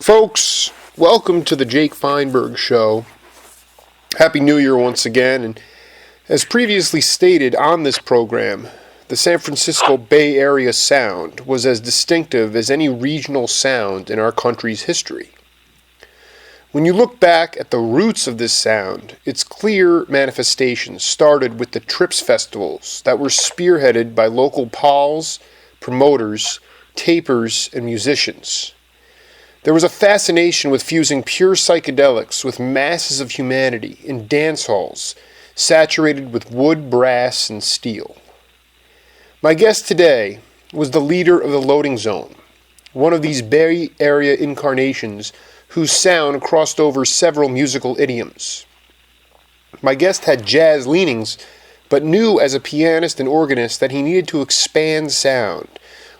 Folks, welcome to the Jake Feinberg Show. Happy New Year once again, and as previously stated on this program, the San Francisco Bay Area sound was as distinctive as any regional sound in our country's history. When you look back at the roots of this sound, its clear manifestations started with the Trips festivals that were spearheaded by local pals, promoters, tapers, and musicians. There was a fascination with fusing pure psychedelics with masses of humanity in dance halls saturated with wood, brass, and steel. My guest today was the leader of the Loading Zone, one of these Bay Area incarnations whose sound crossed over several musical idioms. My guest had jazz leanings, but knew as a pianist and organist that he needed to expand sound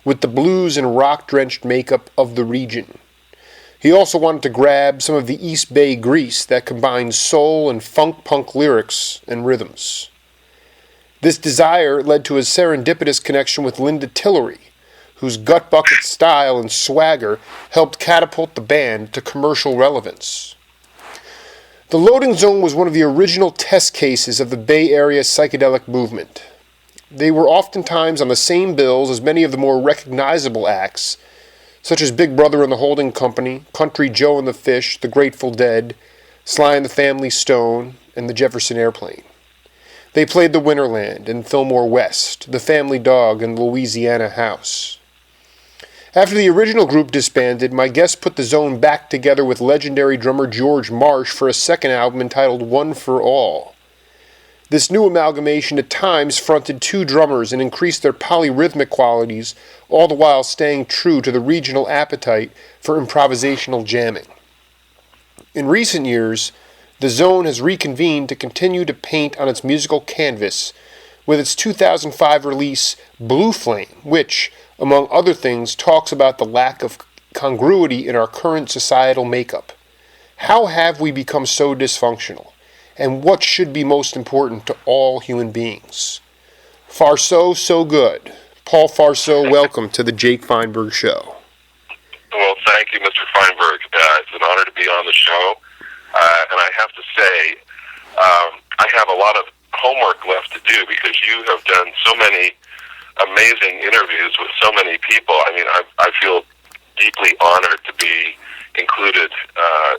with the blues and rock-drenched makeup of the region. He also wanted to grab some of the East Bay grease that combines soul and funk-punk lyrics and rhythms. This desire led to a serendipitous connection with Linda Tillery, whose gut-bucket style and swagger helped catapult the band to commercial relevance. The Loading Zone was one of the original test cases of the Bay Area psychedelic movement. They were oftentimes on the same bills as many of the more recognizable acts, such as Big Brother and the Holding Company, Country Joe and the Fish, The Grateful Dead, Sly and the Family Stone, and the Jefferson Airplane. They played the Winterland and Fillmore West, the Family Dog and Louisiana House. After the original group disbanded, my guest put the Zone back together with legendary drummer George Marsh for a second album entitled One for All. This new amalgamation at times fronted two drummers and increased their polyrhythmic qualities, all the while staying true to the regional appetite for improvisational jamming. In recent years, the Zone has reconvened to continue to paint on its musical canvas with its 2005 release, Blue Flame, which, among other things, talks about the lack of congruity in our current societal makeup. How have we become so dysfunctional? And what should be most important to all human beings? Fauerso, so good. Paul Fauerso, welcome to the Jake Feinberg Show. Well, thank you, Mr. Feinberg. It's an honor to be on the show. And I have to say, I have a lot of homework left to do because you have done so many amazing interviews with so many people. I mean, I feel deeply honored to be included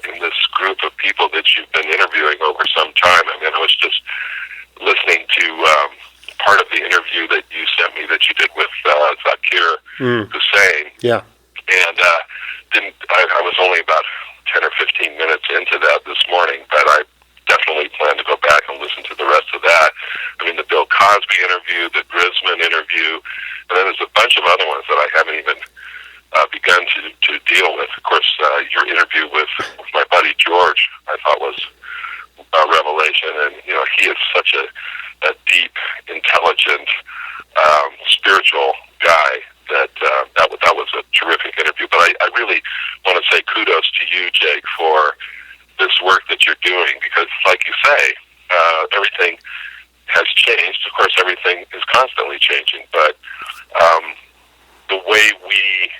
in this group of people that you've been interviewing over some time. I mean, I was just listening to part of the interview that you sent me that you did with Zakir Hussain. Yeah. And I was only about 10 or 15 minutes into that this morning, but I definitely plan to go back and listen to the rest of that. I mean, the Bill Cosby interview, the Grisman interview, and then there's a bunch of other ones that I haven't even begun to deal with. Of course, your interview with my buddy George, I thought was a revelation, and he is such a deep, intelligent, spiritual guy that was a terrific interview. But I really want to say kudos to you, Jake, for this work that you're doing, because, like you say, everything has changed. Of course, everything is constantly changing, but the way we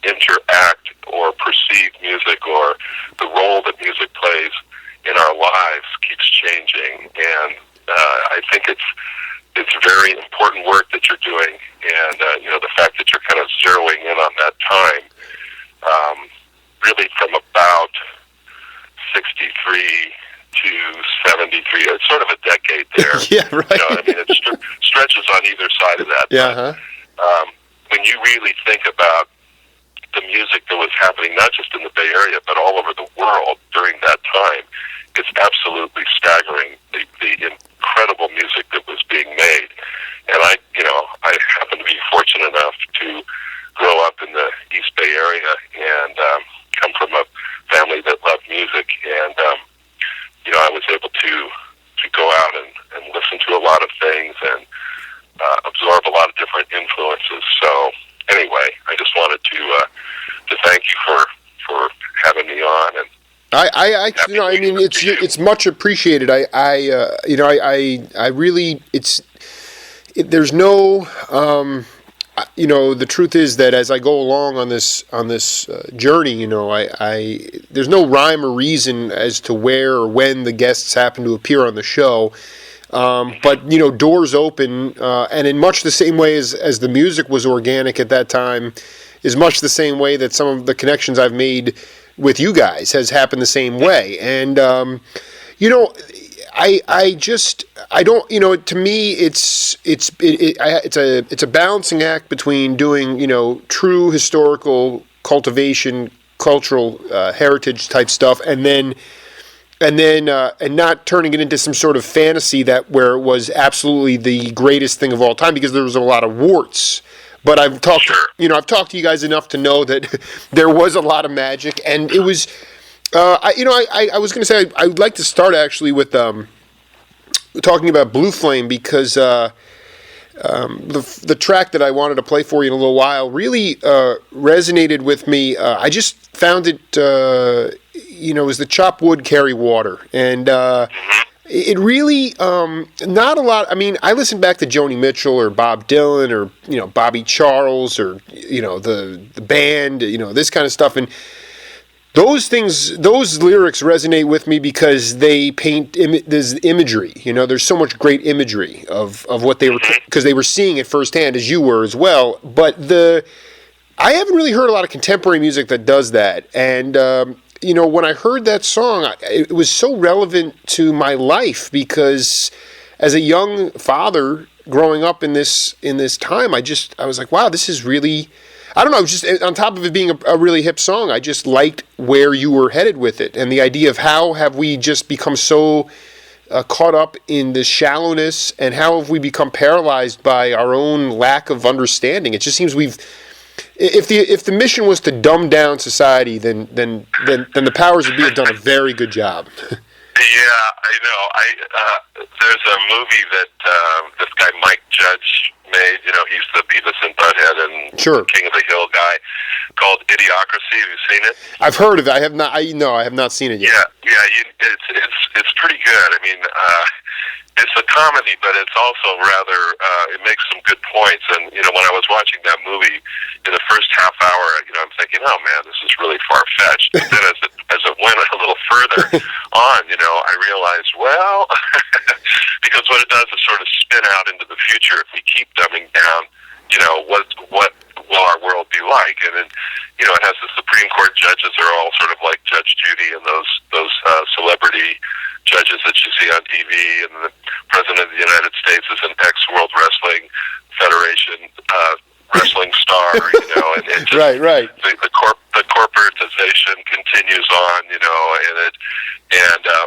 interact or perceive music or the role that music plays in our lives keeps changing, and I think it's very important work that you're doing, and the fact that you're kind of zeroing in on that time, really from about 63 to 73, it's sort of a decade there. Yeah, right. I mean, it stretches on either side of that. Yeah. But, when you really think about the music that was happening, not just in the Bay Area, but all over the world during that time, it's absolutely staggering, the incredible music that was being made. And I happen to be fortunate enough to grow up in the East Bay Area and come from a family that loved music. And, I was able to go out and listen to a lot of things and absorb a lot of different influences. So anyway, I just wanted to thank you for having me on. And it's much appreciated. There's no, the truth is that as I go along on this journey, I there's no rhyme or reason as to where or when the guests happen to appear on the show. But doors open, and in much the same way as the music was organic at that time, is much the same way that some of the connections I've made with you guys has happened the same way. And I don't, to me, it's a balancing act between doing, true historical cultivation, cultural heritage type stuff, and not turning it into some sort of fantasy where it was absolutely the greatest thing of all time, because there was a lot of warts. But I've talked to you guys enough to know that there was a lot of magic, and it was. I was going to say I would like to start actually with talking about Blue Flame, because the track that I wanted to play for you in a little while really resonated with me. I just found it, was the Chop Wood, Carry Water, and it really not a lot. I mean, I listened back to Joni Mitchell or Bob Dylan or Bobby Charles or the band, this kind of stuff, and those lyrics resonate with me because they paint there's imagery. There's so much great imagery of what they were, because they were seeing it firsthand, as you were as well. But I haven't really heard a lot of contemporary music that does that. And when I heard that song, it was so relevant to my life, because as a young father growing up in this time, I was like, wow, this is really. I don't know, just on top of it being a really hip song, I just liked where you were headed with it, and the idea of how have we just become so caught up in the shallowness, and how have we become paralyzed by our own lack of understanding. It just seems if the mission was to dumb down society, then the powers that be have done a very good job. Yeah, I know. There's a movie that this guy Mike Judge made. He's the Beavis and Butthead and King of the Hill guy, called Idiocracy. Have you seen it? I've heard of it. I have not. I have not seen it yet. Yeah. It's pretty good. I mean, it's a comedy, but it's also rather. It makes some good points. And when I was watching that movie, in the first half hour, I'm thinking, oh man, this is really far fetched. But then as it went a little further on, I realized, well, because what it does is sort of spin out into the future. If we keep dumbing down, what will our world be like? And then, it has the Supreme Court judges are all sort of like Judge Judy and those celebrity judges that you see on TV, and the President of the United States is an ex-World Wrestling Federation wrestling star, and just right. The corporatization continues on, and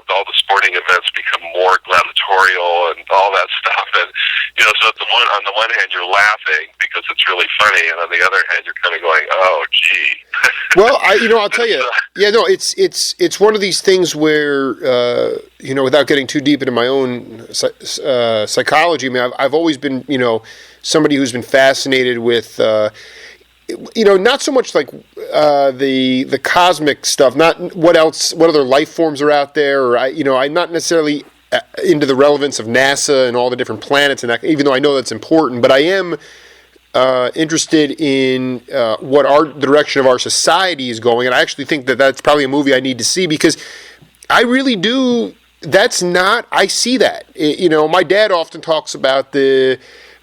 all the sporting events become more gladiatorial and all that stuff, and so on the one hand you're laughing because it's really funny, and on the other hand you're kind of going, oh gee. Well, I'll tell you, it's one of these things where without getting too deep into my own psychology, I mean, I've always been somebody who's been fascinated with not so much like the cosmic stuff, not what other life forms are out there, or I'm not necessarily into the relevance of NASA and all the different planets, and that, even though I know that's important, but I am interested in the direction of our society is going, and I actually think that that's probably a movie I need to see, because I really do. I see that. My dad often talks about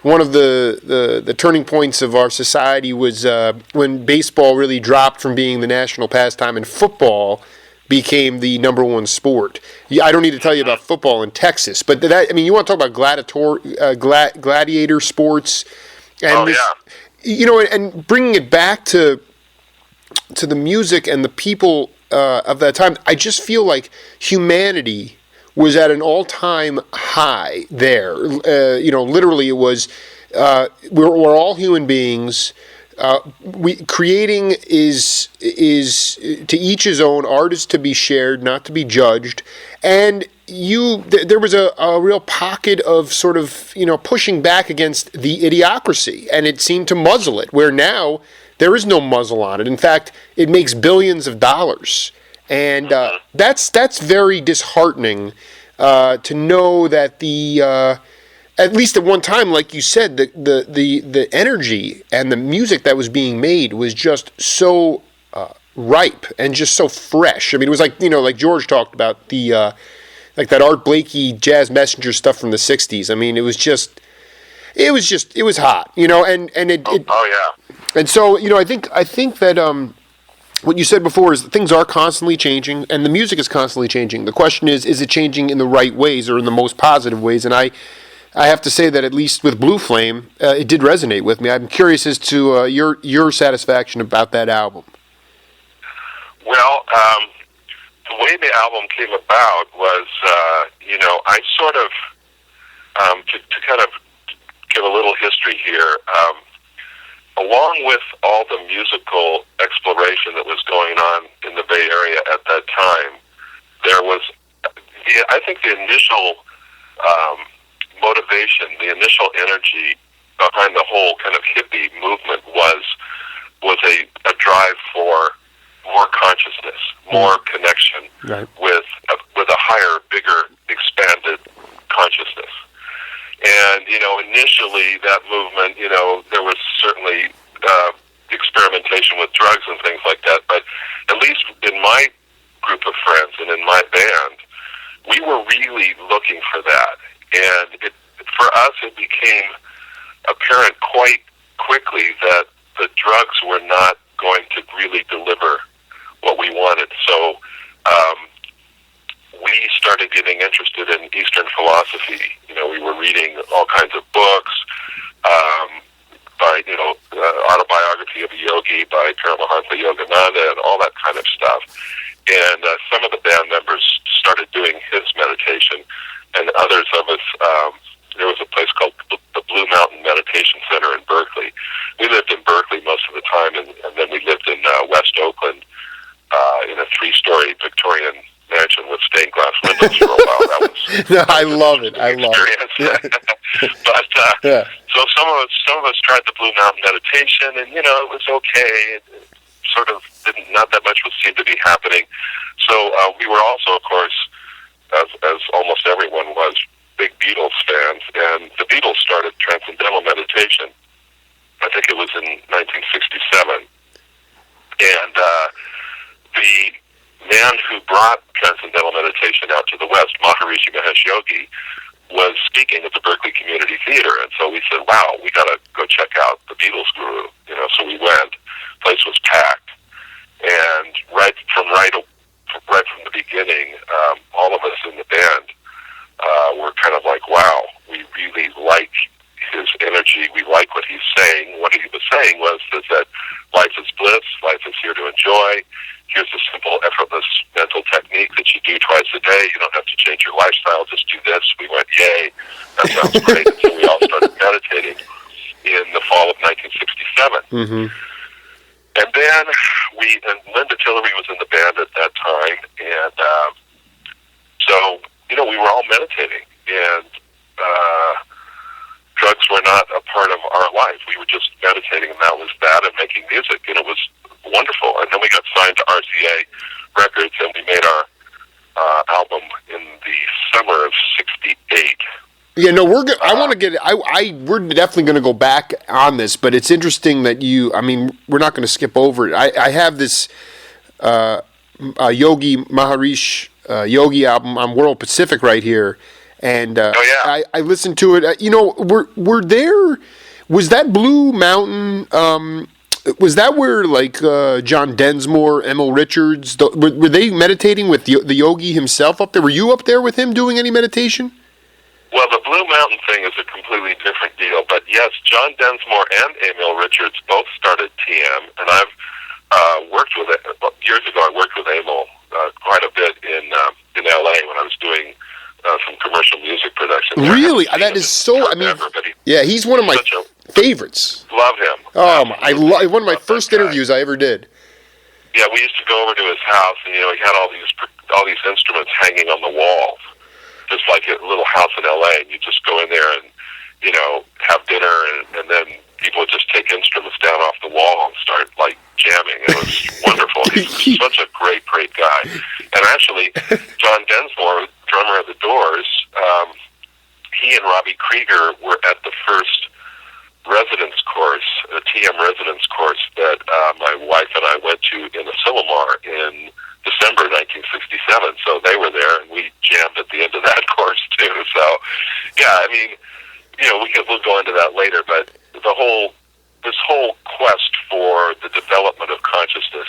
one of the turning points of our society was when baseball really dropped from being the national pastime and football became the number one sport. I don't need to tell you about football in Texas, but you want to talk about gladiator sports, and and bringing it back to the music and the people of that time. I just feel like humanity was at an all-time high there. Literally, it was. We're all human beings. Creating is to each his own. Art is to be shared, not to be judged. And there was a real pocket of sort of pushing back against the idiocracy, and it seemed to muzzle it. Where now there is no muzzle on it. In fact, it makes billions of dollars. And that's very disheartening to know that at least at one time, like you said, the energy and the music that was being made was just so ripe and just so fresh. I mean, it was like, like George talked about the like that Art Blakey Jazz Messenger stuff from the '60s. I mean, it was hot, Oh yeah. And so, I think that what you said before is that things are constantly changing, and the music is constantly changing. The question is it changing in the right ways or in the most positive ways? And I have to say that at least with Blue Flame, it did resonate with me. I'm curious as to your satisfaction about that album. Well, the way the album came about was, I sort of, to kind of give a little history here, along with all the musical exploration that was going on in the Bay Area at that time, there was, I think the initial motivation, the initial energy behind the whole kind of hippie movement was a drive for more consciousness, more connection with a higher, bigger, expanded consciousness. And, initially that movement, there was certainly experimentation with drugs and things like that, but at least in my group of friends and in my band, we were really looking for that. And for us, it became apparent quite quickly that the drugs were not going to really deliver what we wanted. So we started getting interested in Eastern philosophy. We were reading all kinds of books, by, Autobiography of a Yogi by Paramahansa Yogananda and all that kind of stuff. And some of the band members started doing his meditation, and others of us, there was a place called the Blue Mountain Meditation Center in Berkeley. We lived in Berkeley most of the time, and then we lived in West Oakland in a 3-story Victorian mansion with stained glass windows for a while. That was no, I love it. I love it. Yeah. But so some of us tried the Blue Mountain meditation, and it was okay. It sort of not that much seemed to be happening. So we were also, of course, as almost everyone was, big Beatles fans, and the Beatles started transcendental meditation. I think it was in 1967, and the man who brought transcendental meditation out to the West, Maharishi Mahesh Yogi, was speaking at the Berkeley Community Theater, and so we said, wow, we got to go check out the Beatles guru. So we went. The place was packed, and right from the beginning, all of us in the band were kind of like, wow, we really like his energy. We like what he's saying. What he was saying was that life is bliss. Life is here to enjoy. Here's a simple, effortless mental technique that you do twice a day. You don't have to change your lifestyle. Just do this. We went, yay. That sounds great. And so we all started meditating in the fall of 1967. Mm-hmm. And then and Linda Tillery was in the band at that time. And so, we were all meditating. And drugs were not a part of our life. We were just meditating, and that was that, and making music. And it was wonderful. And then we got signed to RCA Records, and we made our album in the summer of '68. Yeah, no, I want to get. We're definitely going to go back on this, but it's interesting that we're not going to skip over it. I have this Yogi Maharishi Yogi album on World Pacific right here, and I listened to it. Were there? Was that Blue Mountain? Was that where John Densmore, Emil Richards? Were they meditating with the yogi himself up there? Were you up there with him doing any meditation? Well, the Blue Mountain thing is a completely different deal. But yes, John Densmore and Emil Richards both started TM, and I've worked with it years ago. I worked with Emil quite a bit in LA when I was doing some commercial music production. Really, that is so. He's one of my favorites. Love him. One of my first interviews I ever did. Yeah, we used to go over to his house, and he had all these instruments hanging on the walls, just like a little house in LA. And you just go in there and have dinner, and then people would just take instruments down off the wall and start jamming. It was wonderful. He's such a great guy. And actually, John Densmore, drummer of the Doors, he and Robbie Krieger were at the first residence course, a TM residence course that my wife and I went to in Asilomar in December 1967. So they were there, and we jammed at the end of that course too. So, yeah, I mean, we'll go into that later, but this whole quest for the development of consciousness,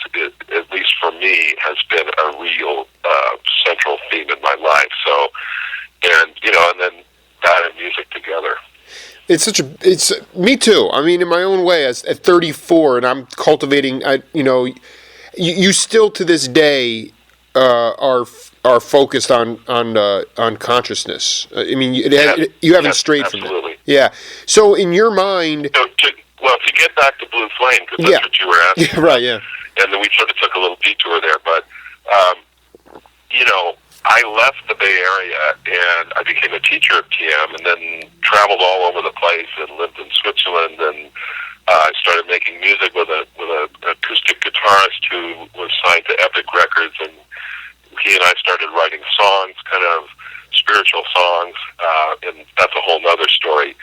at least for me, has been a real central theme in my life. So, and then that and music together. It's me too. I mean, in my own way, at 34, and I'm cultivating. You still to this day are focused on consciousness. I mean, you haven't strayed absolutely. from it. Yeah. So in your mind, to get back to Blue Flame, because that's what you were asking. Yeah, right. Yeah. And then we sort of took a little detour there, but I left the Bay Area and I became a teacher of TM, and then traveled all over the place and lived in Switzerland, and I started making music with an acoustic guitarist who was signed to Epic Records, and he and I started writing songs, kind of spiritual songs, and that's a whole nother story.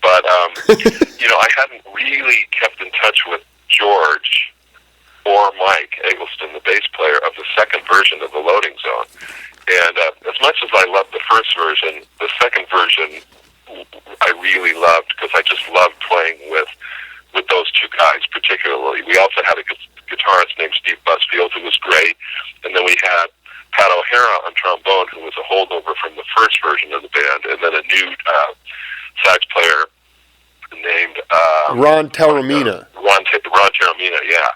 But I hadn't really kept in touch with George or Mike Eggleston, the bass player, of the second version of The Loading Zone. And as much as I loved the first version, the second version I really loved, because I just loved playing with those two guys particularly. We also had a guitarist named Steve Busfield, who was great, and then we had Pat O'Hara on trombone, who was a holdover from the first version of the band, and then a new sax player named Ron Taormina. Ron Taormina, yeah.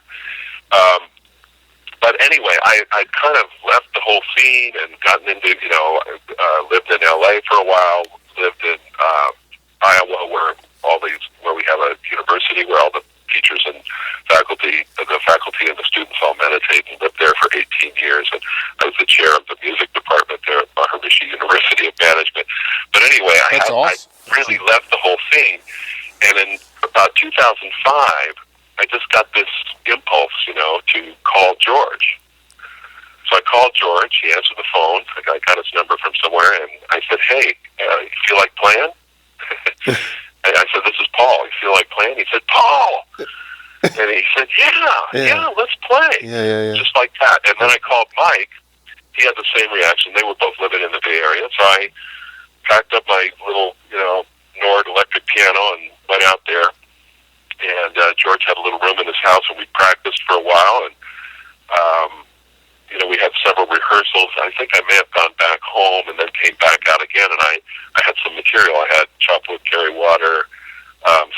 But anyway, I kind of left the whole scene and gotten into, lived in L.A. for a while, lived in Iowa, where we have a university where all the teachers and faculty and the students all meditate, and lived there for 18 years. And I was the chair of the music department there at Maharishi University of Management. But anyway, I really left the whole scene. And in about 2005, I just got this impulse, to call George. So I called George. He answered the phone. I got his number from somewhere, and I said, "Hey, you feel like playing?" And I said, "This is Paul. You feel like playing?" He said, "Paul." And he said, yeah, let's play. Yeah. Just like that. And then I called Mike. He had the same reaction. They were both living in the Bay Area. So I packed up my little, Nord electric piano and went out there. And George had a little room in his house, and we practiced for a while. And, we had several rehearsals. I think I may have gone back home and then came back out again. And I had some material. I had Chop Wood, Carry Water,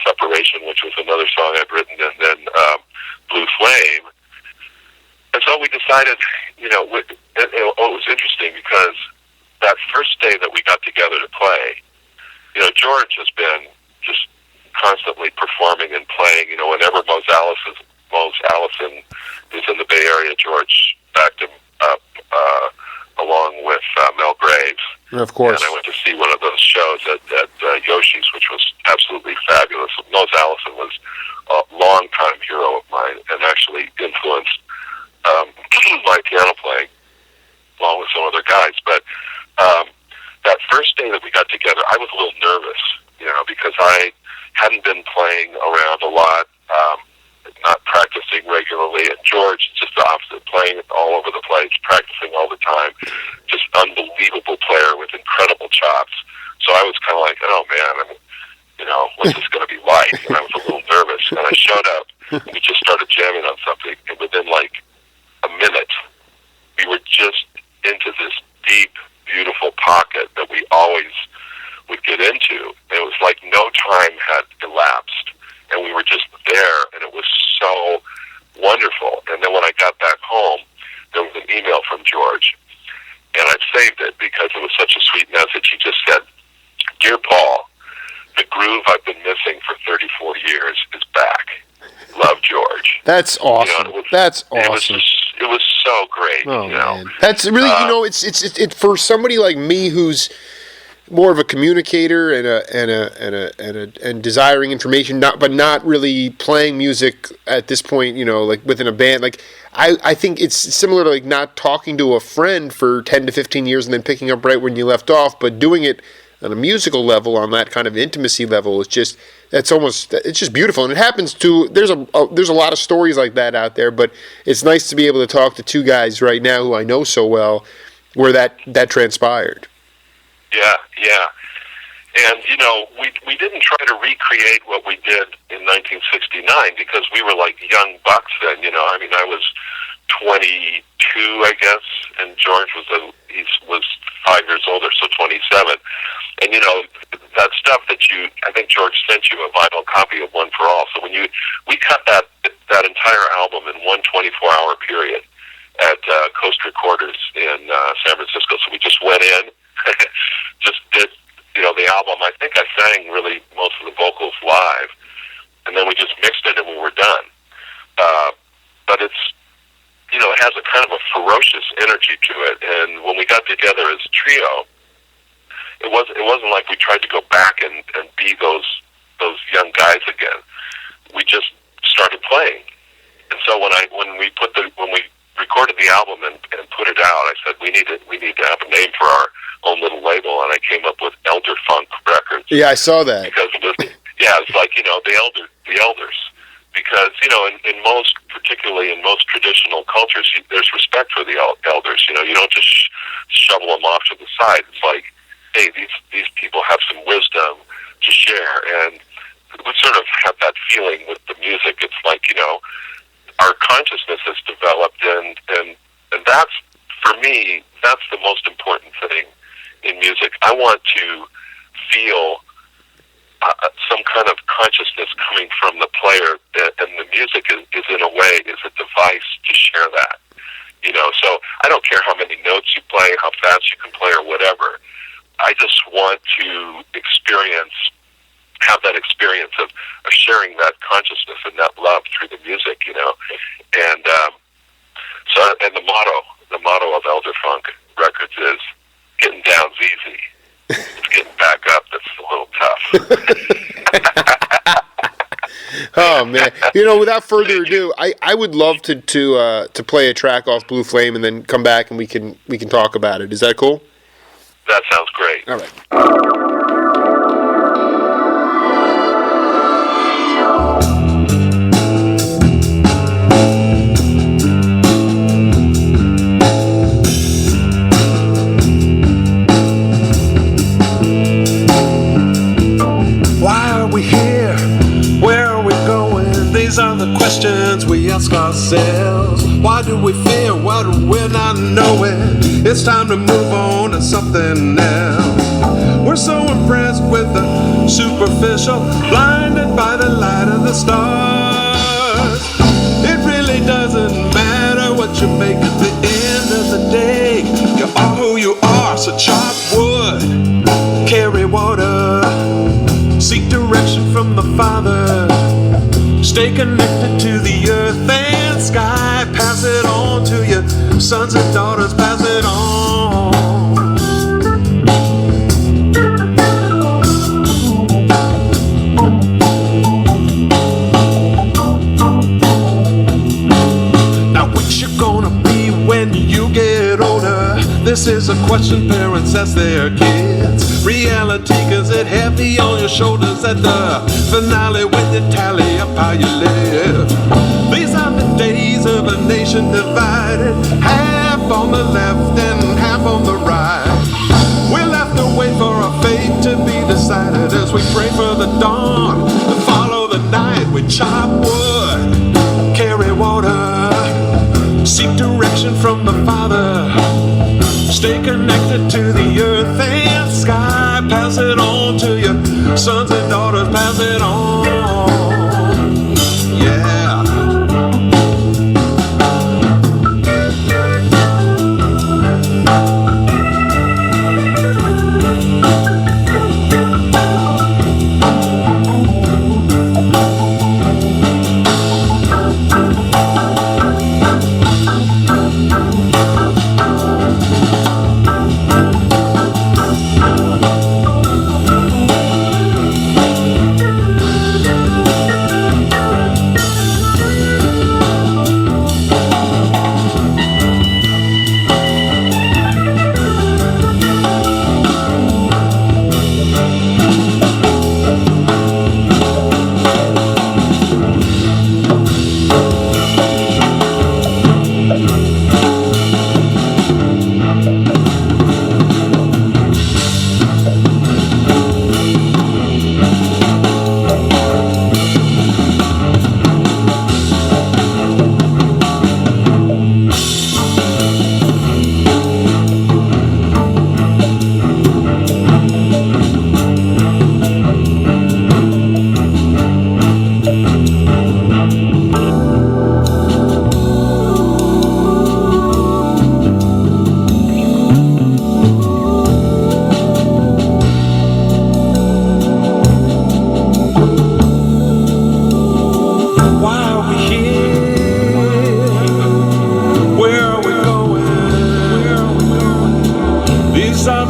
Separation, which was another song I'd written, and then Blue Flame. And so we decided, it was interesting because that first day that we got together to play, George has been just constantly performing and playing. Whenever Mose Allison is in the Bay Area, George backed him up along with Mel Graves. Of course. And I went to see one of those shows at Yoshi's, which was absolutely fabulous. Mose Allison was a long-time hero of mine and actually influenced my piano playing along with some other guys. But that first day that we got together, I was a little nervous, because I hadn't been playing around a lot, not practicing regularly. And George, just the opposite, playing all over the place, practicing all the time, just unbelievable player with incredible chops. So I was kind of like, oh man, what's this going to be like? And I was a little nervous. And I showed up, and we just started jamming on something. And within like a minute, we were just into this deep, beautiful pocket that we always would get into. And it was like no time had elapsed. And we were just there, and it was so wonderful. And then when I got back home, there was an email from George, and I saved it because it was such a sweet message. He just said, "Dear Paul, the groove I've been missing for 34 years is back. Love, George." That's awesome. That's awesome. It was so great. Oh, man. That's really, it's for somebody like me who's more of a communicator and desiring information, but not really playing music at this point, like within a band. Like I think it's similar to like not talking to a friend for 10 to 15 years and then picking up right when you left off, but doing it on a musical level, on that kind of intimacy level, it's just beautiful. And it happens to, there's a lot of stories like that out there, but it's nice to be able to talk to two guys right now who I know so well where that transpired. Yeah. And, we didn't try to recreate what we did in 1969 because we were like young bucks then, I was 22, I guess, and George was 5 years older, so 27. And, that stuff I think George sent you a vinyl copy of One for All. So we cut that entire album in one 24-hour period at Coast Recorders in San Francisco. So we just went in, just did, the album. I think I sang really most of the vocals live, and then we just mixed it and we were done. But it's, it has a kind of a ferocious energy to it. And when we got together as a trio, it wasn't like we tried to go back and be those young guys again. We just started playing. And so when we recorded the album and put it out, I said we need to have a name for our own little label, and I came up with Elder Funk Records. Yeah, I saw that. Because it's like the elders. Because in most, particularly in most traditional cultures, there's respect for the elders. You don't just shovel them off to the side. It's like, hey, these people have some wisdom to share, and we sort of have that feeling with the music. It's like our consciousness has developed, and that's, for me, that's the most important thing in music. I want to feel some kind of consciousness coming from the player, and the music is in a way, is a device to share that. So I don't care how many notes you play, how fast you can play, or whatever. I just want to have that experience of sharing that consciousness and that love through the music, And and the motto of Elder Funk Records is getting down's easy. It's getting back up that's a little tough. Oh man! Without further ado, I would love to play a track off Blue Flame and then come back and we can talk about it. Is that cool? That sounds great. All right. These are the questions we ask ourselves. Why do we fear what we're not knowing? It's time to move on to something else. We're so impressed with the superficial, blinded by the light of the stars. It really doesn't matter what you make at the end of the day. You are who you are, so chop wood, carry water, seek direction from the Father. Stay connected to the earth and sky. Pass it on to your sons and daughters. Pass it on. Now what you gonna be when you get older? This is a question parents ask their kids. Reality, cause it heavy on your shoulders at the finale when you tally up how you live. These are the days of a nation divided, half on the left and half on the right. We'll have to wait for our fate to be decided as we pray for the dawn to follow the night. We chop wood, carry water, seek direction from the Father. Stay connected to the earth and sky. Pass it on to your sons and daughters. Pass it on. Yeah.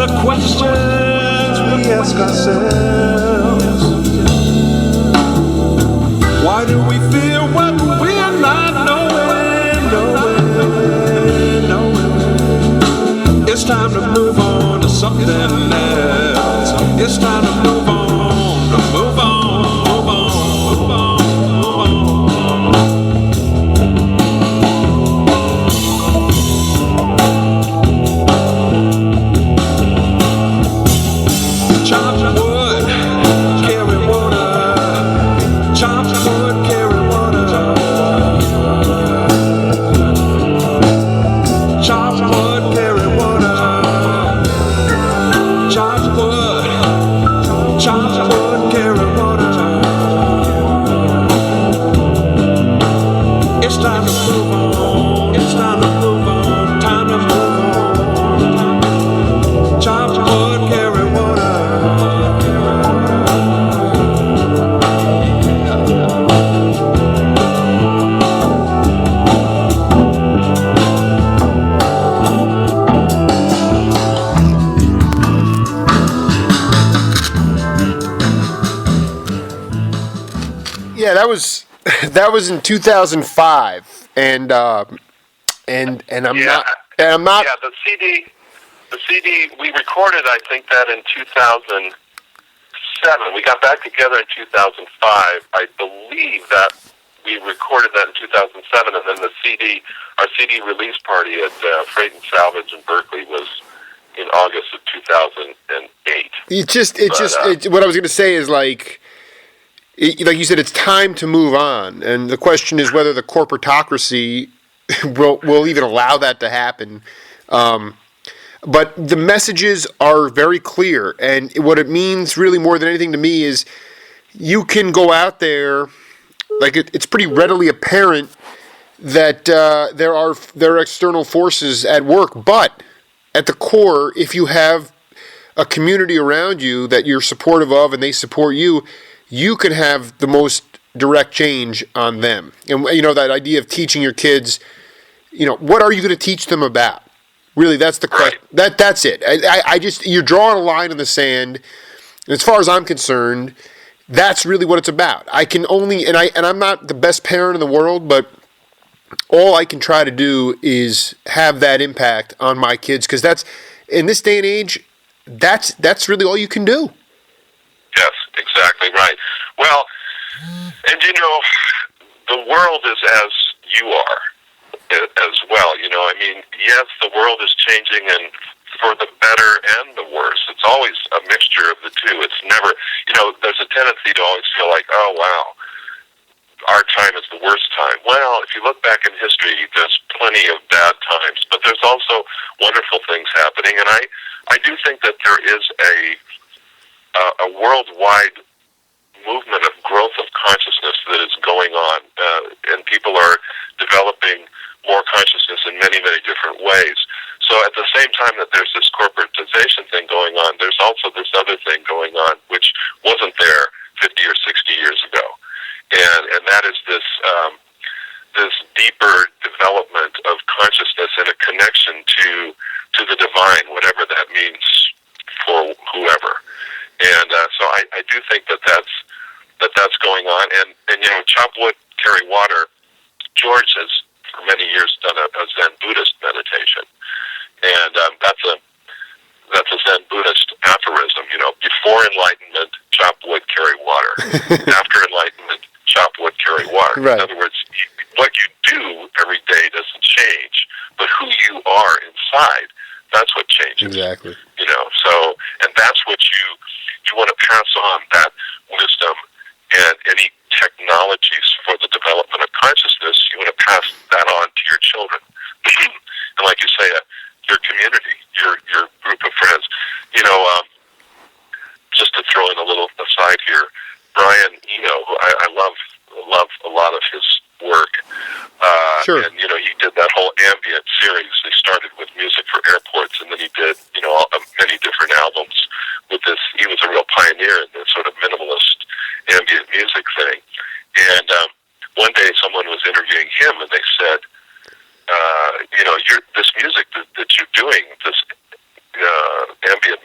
the questions we ask ourselves. Why do we feel what we're not knowing? It's time to move on to something else. It's time to move on, to move on, move on, move on, move on. Chop wood, carry water. Chop wood, carry water. Chop wood, carry water. Chop wood, carry water. It's time to move on. It's time to move on. Time to move on. Chop wood, carry water. Yeah, that was in 2005, and I'm not. Yeah, the CD we recorded, I think that in 2007. We got back together in 2005. I believe that we recorded that in 2007, and then our CD release party at Freight and Salvage in Berkeley was in August of 2008. What I was going to say is like you said, it's time to move on, and the question is whether the corporatocracy will even allow that to happen. But the messages are very clear, and what it means really more than anything to me is you can go out there, like it's pretty readily apparent that there are external forces at work, but at the core, if you have a community around you that you're supportive of and they support you, you can have the most direct change on them. And that idea of teaching your kids, what are you going to teach them about? Really, that's the question. Right. That's it. I just, you're drawing a line in the sand. And as far as I'm concerned, that's really what it's about. I can only, and I'm not the best parent in the world, but all I can try to do is have that impact on my kids, because that's, in this day and age, that's really all you can do. Yes, exactly right. Well, and the world is as you are as well. Yes, the world is changing, and for the better and the worse. It's always a mixture of the two. It's never, there's a tendency to always feel like, oh, wow, our time is the worst time. Well, if you look back in history, there's plenty of bad times, but there's also wonderful things happening, and I do think that there is a worldwide movement of growth of consciousness that is going on, and people are developing more consciousness in many, many different ways. So at the same time that there's this corporatization thing going on, there's also this other thing going on, which wasn't there 50 or 60 years ago. And that is this deeper development of consciousness and a connection to the divine, whatever that means for whoever. And so I do think that's going on. And chop wood, carry water. George has for many years done a Zen Buddhist meditation, and that's a Zen Buddhist aphorism. Before enlightenment, chop wood, carry water. After enlightenment, chop wood, carry water. Right. In other words, what you do every day doesn't change, but who you are inside, that's what changes. Exactly. So, and that's what you want to pass on, that wisdom and any technologies for the development of consciousness. You want to pass that on to your children. And like you say, your community, your group of friends. Just to throw in a little aside here, Brian Eno, who I love a lot of his work. Sure. And, he did that whole ambient series. He started with music for airports, and then he did, many different albums with this. He was a real pioneer in this sort of minimalist ambient music thing. And one day someone was interviewing him, and they said, this music that you're doing, this ambient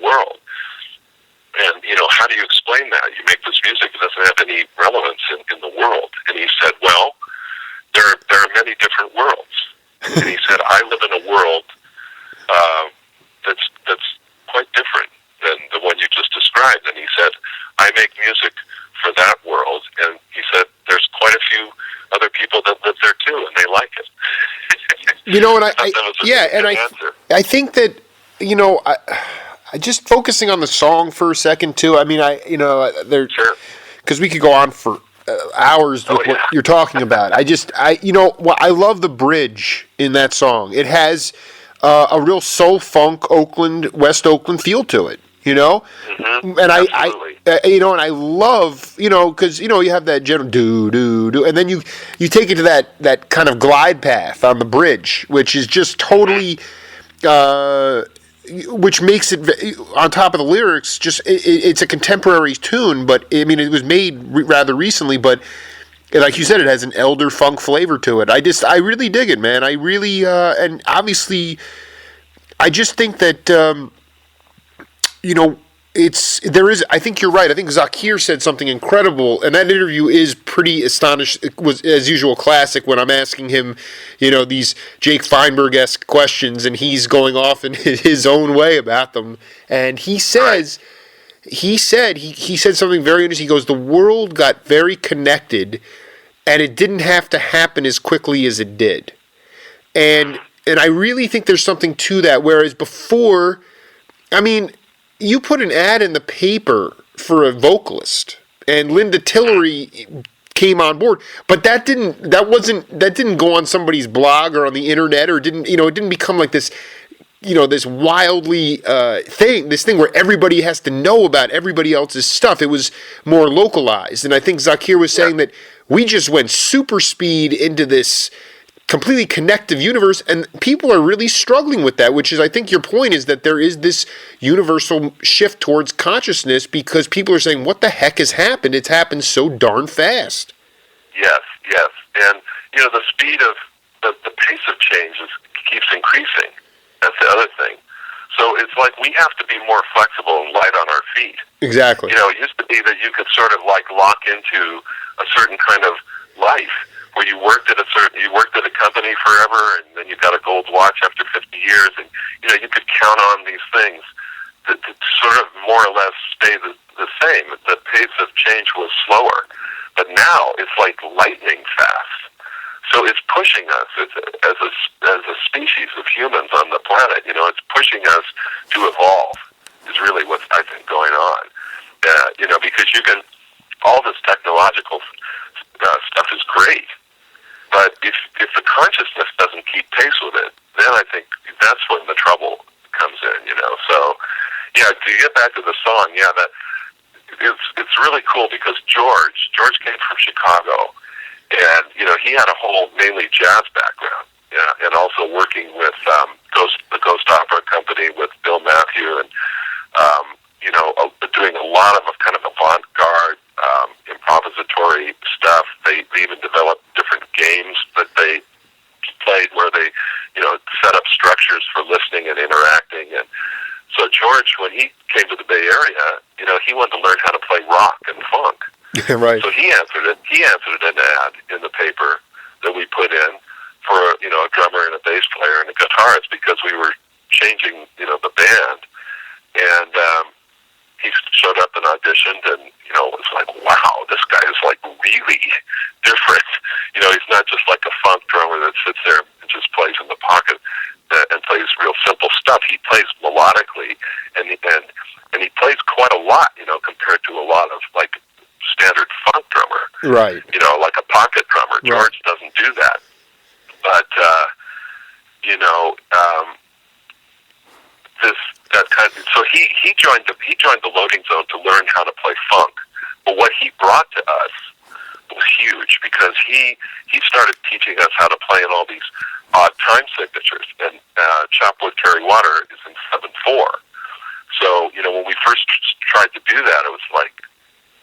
world. And, how do you explain that? You make this music that doesn't have any relevance in the world. And he said, well, there are many different worlds. And he said, I live in a world that's quite different than the one you just described. And he said, I make music for that world. And he said, there's quite a few other people that live there too, and they like it. I think that, I just focusing on the song for a second too. I mean, Sure. Because we could go on for hours with what you're talking about. I love the bridge in that song. It has a real soul funk West Oakland feel to it. Mm-hmm. And and I love, because you have that general do do do, and then you take it to that kind of glide path on the bridge, which is just totally, which makes it on top of the lyrics. Just it's a contemporary tune, but I mean it was made rather recently, but. Like you said, it has an elder funk flavor to it. I really dig it, man. I really, and obviously, I just think that, I think you're right. I think Zakir said something incredible, and that interview is pretty astonishing. It was, as usual, classic when I'm asking him, these Jake Feinberg-esque questions, and he's going off in his own way about them. And he says, he said something very interesting. He goes, the world got very connected, and it didn't have to happen as quickly as it did. And I really think there's something to that, whereas before, I mean, you put an ad in the paper for a vocalist, and Linda Tillery came on board, but that didn't go on somebody's blog or on the internet, or it didn't become like this, this wildly this thing where everybody has to know about everybody else's stuff. It was more localized, and I think Zakir was saying that we just went super speed into this completely connective universe, and people are really struggling with that, which is, I think your point is that there is this universal shift towards consciousness because people are saying, what the heck has happened? It's happened so darn fast. Yes. And, the speed of, the pace of change keeps increasing. That's the other thing. So it's like we have to be more flexible and light on our feet. Exactly. It used to be that you could sort of like lock into a certain kind of life where you worked at a company forever, and then you got a gold watch after 50 years, and you could count on these things that sort of more or less stay the same. The pace of change was slower, but now it's like lightning fast. So it's pushing us as a species of humans on the planet. It's pushing us to evolve. Is really what's I think going on. Because you can all this technological stuff is great, but if the consciousness doesn't keep pace with it, then I think that's when the trouble comes in. So to get back to the song, that it's really cool because George came from Chicago. And, he had a whole mainly jazz background, and also working with the Ghost Opera Company with Bill Matthew, and, doing a lot of kind of avant-garde, improvisatory stuff. They even developed different games that they played where they, set up structures for listening and interacting. And so George, when he came to the Bay Area, he wanted to learn how to play rock and funk. Right. So he answered an ad in the paper that we put in for a drummer and a bass player and a guitarist because we were changing the band, and he showed up and auditioned, and it was like, wow, this guy is like really different. He's not just like a funk drummer that sits there and just plays in the pocket and plays real simple stuff. He plays melodically, and he plays quite a lot, compared to a lot of like standard funk drummer, right? Like a pocket drummer. Right. George doesn't do that, but so he joined the Loading Zone to learn how to play funk. But what he brought to us was huge because he started teaching us how to play in all these odd time signatures. And Chopwood Carry Water is in 7/4. So when we first tried to do that, it was like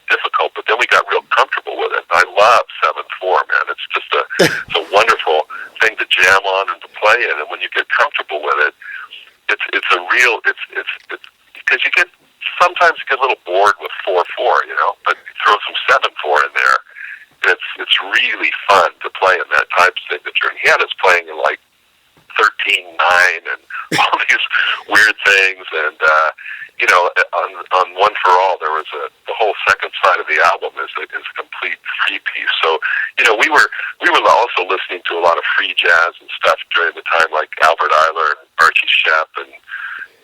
difficult, but then we got real comfortable with it. I love 7/4, man. It's just it's a wonderful thing to jam on and to play in, and when you get comfortable with it, it's a real because because sometimes you get a little bored with 4/4, but you throw some 7/4 in there. It's really fun to play in that time signature. And he had us playing in like 13/9 and all these weird things. And on One for All, there was the whole second side of the album is a complete free piece. So we were also listening to a lot of free jazz and stuff during the time, like Albert Eiler and Archie Shepp and.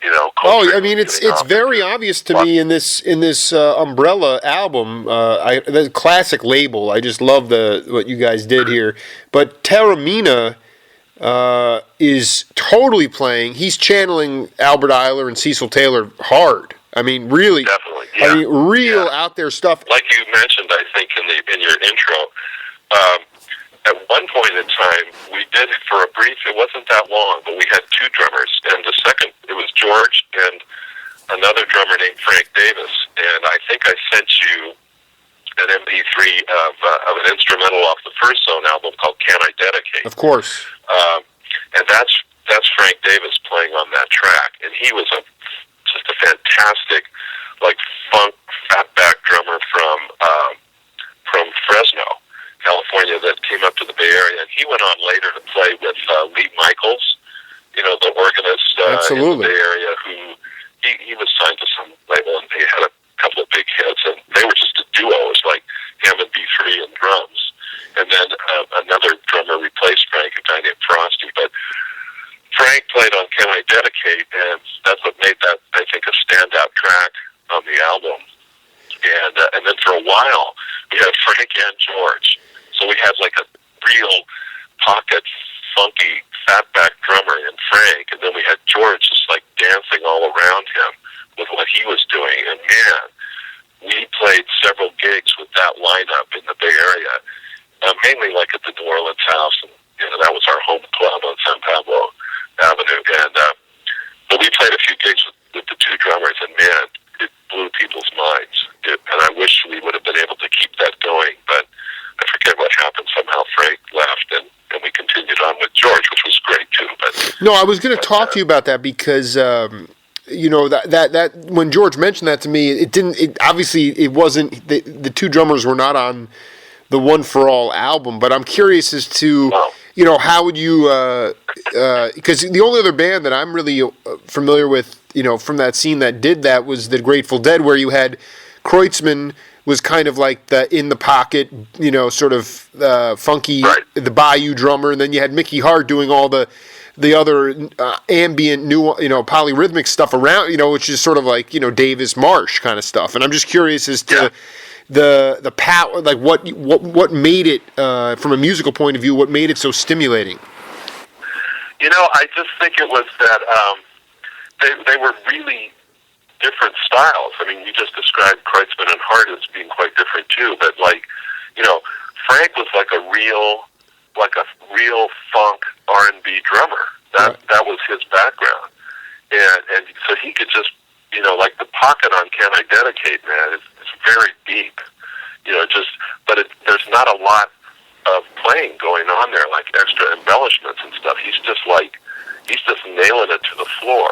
I mean, it's very obvious to me in this Umbrella album, the classic label. I just love what you guys did here. But Taormina is totally playing. He's channeling Albert Eiler and Cecil Taylor hard. I mean, really, definitely. Yeah. I mean, real out there stuff. Like you mentioned, I think in your intro. At one point in time, we did it for a brief, it wasn't that long, but we had two drummers. And the second, it was George and another drummer named Frank Davis. And I think I sent you an MP3 of an instrumental off the First Zone album called Can I Dedicate? Of course. And that's Frank Davis playing on that track. And he was just a fantastic, like, funk, fatback drummer from Fresno, California, that came up to the Bay Area, and he went on later to play with Lee Michaels, the organist in the Bay Area, who he was signed to some label, and they had a couple of big hits, and they were just a duo. It was like Hammond B3 and drums, and then another drummer replaced Frank, a guy named Frosty. But Frank played on Can I Dedicate, and that's what made that, I think, a standout track on the album. And then for a while, we had Frank and George. So we had like a real pocket, funky, fatback drummer in Frank, and then we had George just like dancing all around him with what he was doing. And man, we played several gigs with that lineup in the Bay Area, mainly like at the New Orleans House, and that was our home club on San Pablo Avenue. And but we played a few gigs with the two drummers, and man, it blew people's minds. And I wish we would have been able to keep that going, but I forget what happened. Somehow Frank left, and we continued on with George, which was great too. But no, I was going to talk to you about that because that when George mentioned that to me, it wasn't the two drummers were not on the One for All album. But I'm curious as to how would you because the only other band that I'm really familiar with from that scene that did that was the Grateful Dead, where you had Kreutzmann was kind of like the in the pocket, sort of funky, right, the Bayou drummer, and then you had Mickey Hart doing all the other ambient, new, polyrhythmic stuff around, which is sort of like Davis Marsh kind of stuff. And I'm just curious as to the power, like what made it from a musical point of view, what made it so stimulating. I just think it was that they were really different styles. I mean, you just described Kreutzmann and Hart as being quite different too, but Frank was like a real funk R&B drummer. That was his background, and so he could just like the pocket on Can I Dedicate, man, it's very deep, but there's not a lot of playing going on there, like extra embellishments and stuff. He's just nailing it to the floor,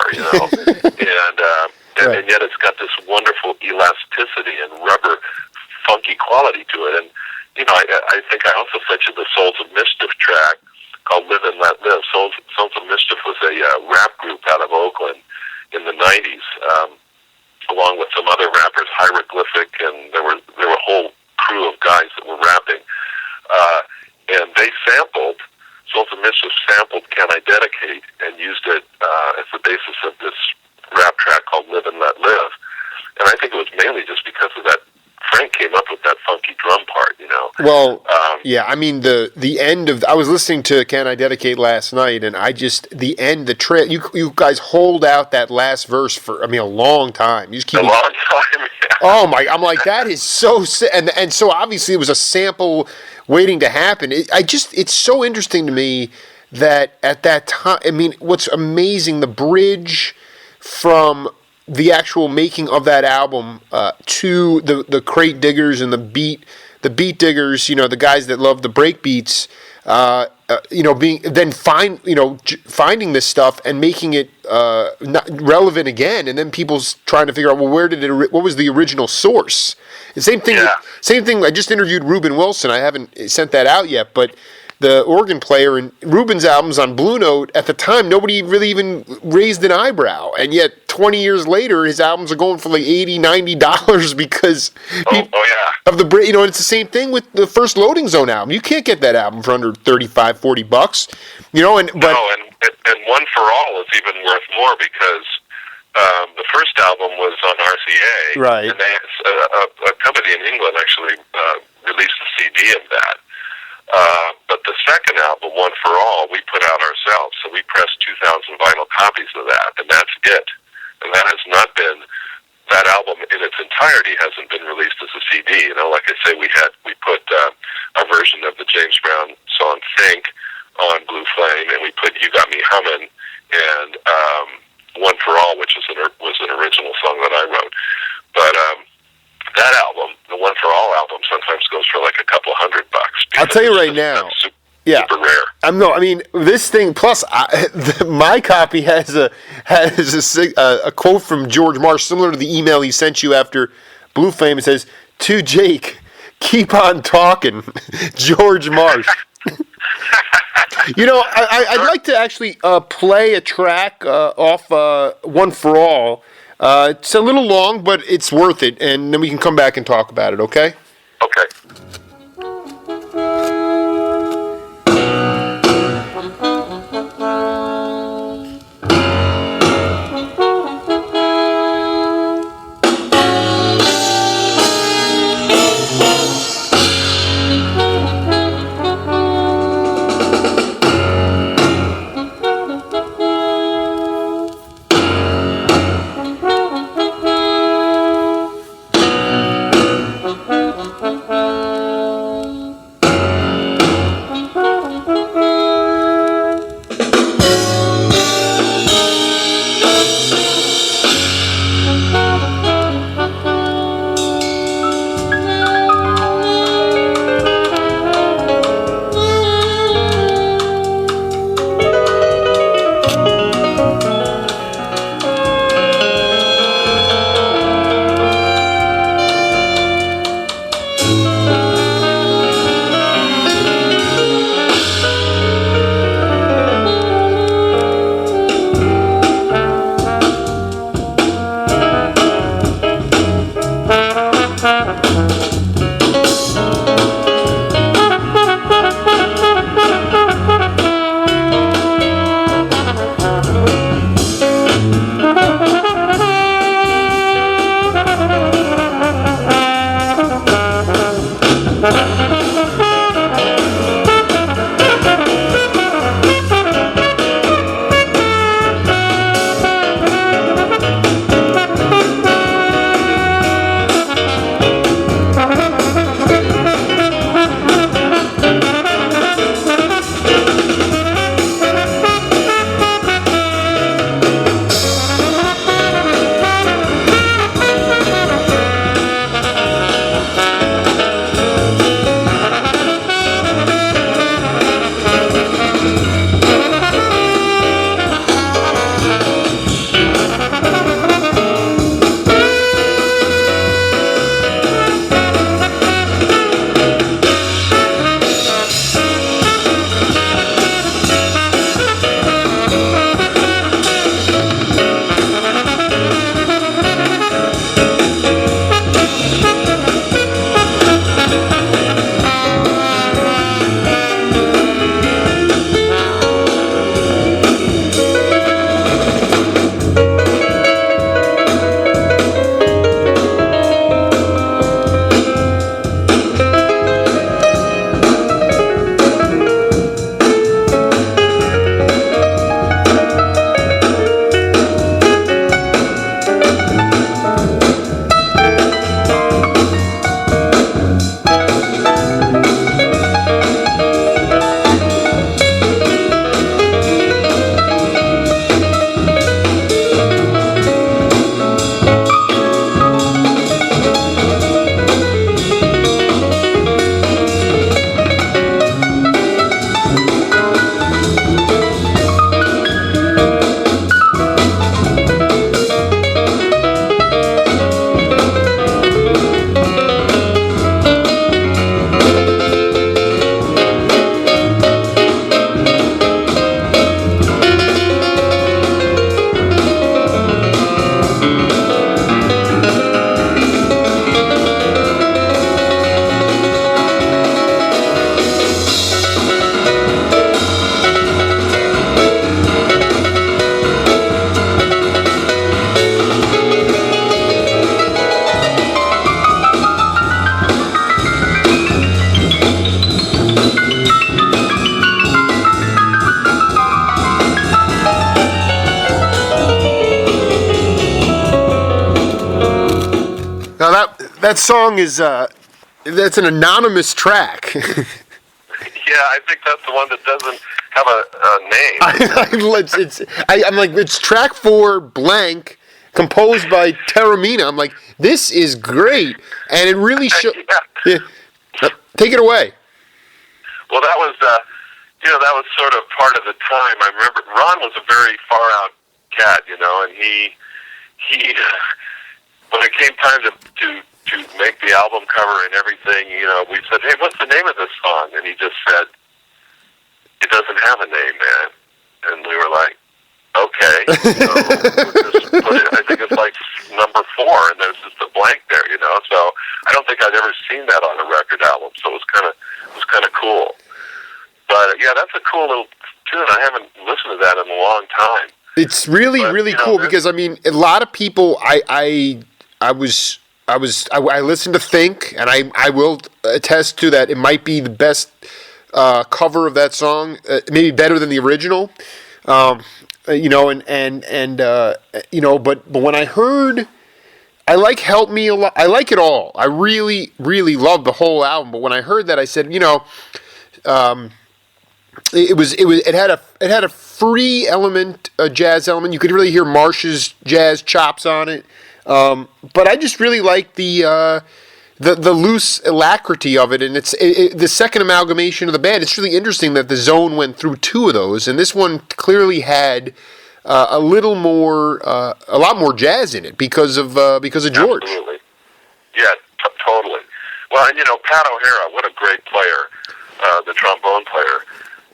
and yet it's got this wonderful elasticity and rubber, funky quality to it. And I think I also sent you the Souls of Mischief track called "Live and Let Live." Souls of Mischief was a rap group out of Oakland in the '90s, along with some other rappers, Hieroglyphic, and there were a whole crew of guys that were rapping, and they sampled. Souls of Mischief sampled "Can I Dedicate" and used it as the basis of this rap track called "Live and Let Live." And I think it was mainly just because of that. Frank came up with that funky drum part, Well, yeah, I mean the end of. I was listening to "Can I Dedicate" last night, and the end, the trail. You guys hold out that last verse for a long time. You just keep a long time. Yeah. Oh my! I'm like, that is so, and so obviously it was a sample waiting to happen. It's so interesting to me that at that time. I mean, what's amazing, the bridge from the actual making of that album to the crate diggers and the beat diggers, the guys that love the break beats. finding this stuff and making it not relevant again, and then people's trying to figure out, well, what was the original source? The same thing. Yeah. Same thing. I just interviewed Reuben Wilson. I haven't sent that out yet, but the organ player in Reuben's albums on Blue Note, at the time, nobody really even raised an eyebrow, and yet 20 years later, his albums are going for like $80-$90 because of the it's the same thing with the first Loading Zone album. You can't get that album for under $35-$40, and One for All is even worth more because the first album was on RCA, right? And a company in England actually released a CD of that. But the second album, One for All, we put out ourselves. So we pressed 2,000 vinyl copies of that, and that's it. And that has not been, that album in its entirety hasn't been released as a CD. Like I say, we put a version of the James Brown song Think on Blue Flame, and we put You Got Me Hummin', and One for All, which was an original song that I wrote. But that album, the One for All album, sometimes goes for like a couple $100. I'll tell you right now. Super rare. This thing. Plus, my copy has a quote from George Marsh, similar to the email he sent you after Blue Flame. It says, "To Jake, keep on talking, George Marsh." I'd like to actually play a track off One for All. It's a little long, but it's worth it, and then we can come back and talk about it, okay? Okay. that song is that's an anonymous track. Yeah, I think that's the one that doesn't have a name. I'm like, it's track 4 blank, composed by Taramina. I'm like, this is great, and it really shows. Yeah. Take it away. Well, that was that was sort of part of the time. I remember Ron was a very far out cat, and he when it came time to make the album cover and everything, we said, "Hey, what's the name of this song?" And he just said, "It doesn't have a name, man." And we were like, "Okay." So we'll just put it, I think it's like number 4, and there's just a blank there, So I don't think I'd ever seen that on a record album. So it was kind of cool. But yeah, that's a cool little tune. I haven't listened to that in a long time. It's really cool because I mean, a lot of people. I listened to Think, and I will attest to that. It might be the best cover of that song, maybe better than the original. But when I heard, I like Help Me a lot. I like it all. I really love the whole album. But when I heard that, I said, it had a free element, a jazz element. You could really hear Marsh's jazz chops on it. But I just really like the loose alacrity of it, and it's the second amalgamation of the band. It's really interesting that the Zone went through 2 of those, and this one clearly had a lot more jazz in it because of George. Absolutely, yeah, totally. Well, and Pat O'Hara, what a great player, the trombone player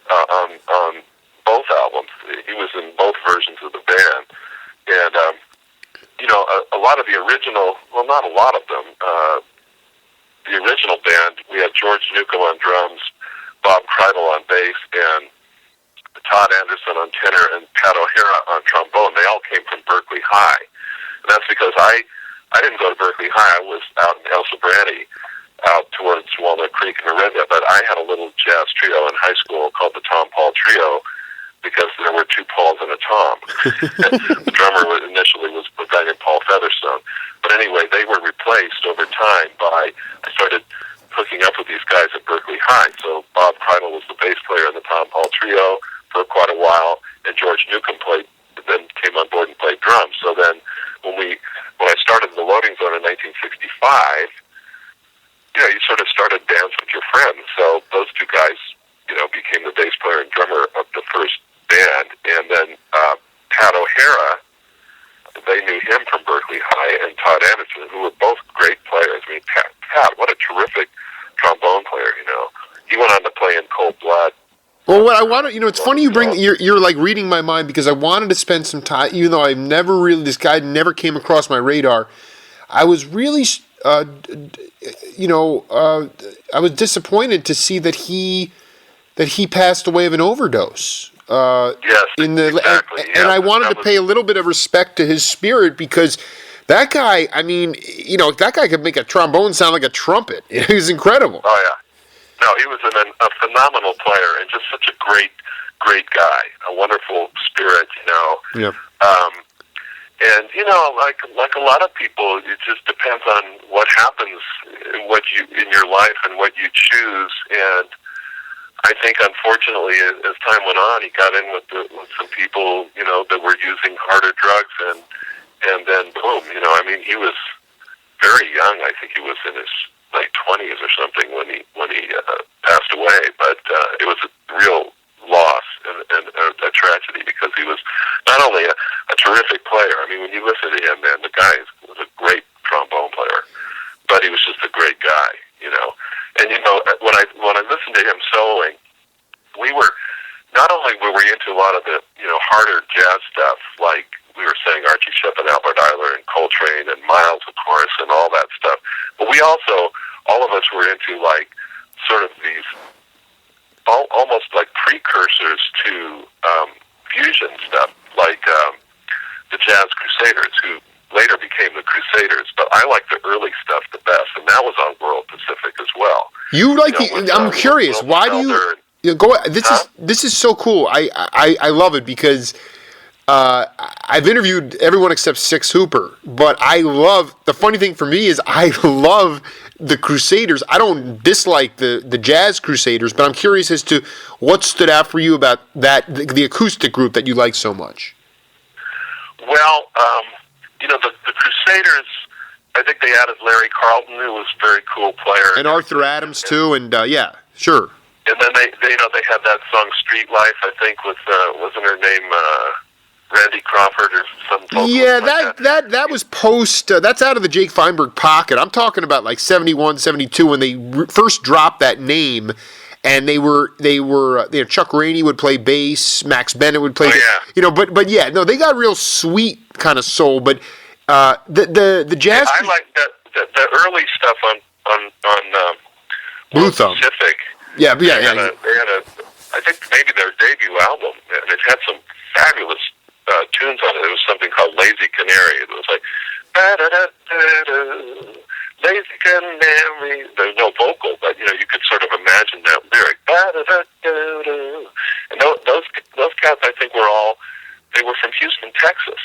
on both albums. He was in both versions of the band, and a lot of the original, well, not a lot of them. The original band, we had George Newcomb on drums, Bob Kreidel on bass, and Todd Anderson on tenor, and Pat O'Hara on trombone. They all came from Berkeley High. And that's because I didn't go to Berkeley High. I was out in El Sobrante, out towards Walnut Creek in Orinda, but I had a little jazz trio in high school called the Tom Paul Trio, because there were 2 Pauls and a Tom. The drummer initially was a guy named Paul Featherstone. But anyway, they were replaced over time by, I started hooking up with these guys at Berkeley High. So Bob Kreidel was the bass player in the Tom Paul Trio for quite a while, and George Newcomb then came on board and played drums. So then when I started the Loading Zone in 1965, you sort of started bands with your friends. So those 2 guys, became the bass player and drummer of the first band, and then Pat O'Hara, they knew him from Berkeley High, and Todd Anderson, who were both great players. I mean, Pat, what a terrific trombone player, He went on to play in Cold Blood. Well, what I want to, it's funny you bring, you're like reading my mind, because I wanted to spend some time, even though this guy never came across my radar. I was really, I was disappointed to see that he passed away of an overdose. Yes, exactly. And I wanted to pay a little bit of respect to his spirit, because that guy, that guy could make a trombone sound like a trumpet. He was incredible. Oh, yeah. No, he was a phenomenal player, and just such a great guy. A wonderful spirit, Yeah. And like a lot of people, it just depends on what happens, in your life and what you choose. And I think, unfortunately, as time went on, he got in with some people, that were using harder drugs, and then boom, he was very young. I think he was in his late 20s or something when he passed away. But it was a real loss and a tragedy, because he was not only a terrific player. I mean, when you listen to him, man, the guy was a great trombone player, but he was just a great guy, And when I listened to him soloing, we were not only were we into a lot of the harder jazz stuff, like we were saying Archie Shepp and Albert Eiler and Coltrane and Miles, of course, and all that stuff. But we also, all of us were into like sort of these almost like precursors to fusion stuff, like the Jazz Crusaders, who later became the Crusaders. But I like the early stuff the best, and that was on World Pacific as well. I'm curious. Why do you? Go. This is so cool. I love it, because I've interviewed everyone except Six Hooper, but the funny thing for me is I love the Crusaders. I don't dislike the Jazz Crusaders, but I'm curious as to what stood out for you about the acoustic group that you like so much. Well, the Crusaders, I think they added Larry Carlton, who was a very cool player. And Arthur Adams, too, and yeah, sure. And then they had that song Street Life, I think, with, wasn't her name Randy Crawford or some vocalist? Yeah, that was post, that's out of the Jake Feinberg pocket. I'm talking about like 71, 72 when they first dropped that name. And they were Chuck Rainey would play bass, Max Bennett would play, but yeah, no, they got real sweet kind of soul. But the jazz, I like the early stuff on Blue Thumb. Pacific. Yeah. They had I think maybe their debut album, and it had some fabulous tunes on it. It was something called Lazy Canary. It was like ba-da-da-da-da. Lazy Canary. There's no vocal, but you could sort of imagine that lyric. And those cats, I think, they were from Houston, Texas.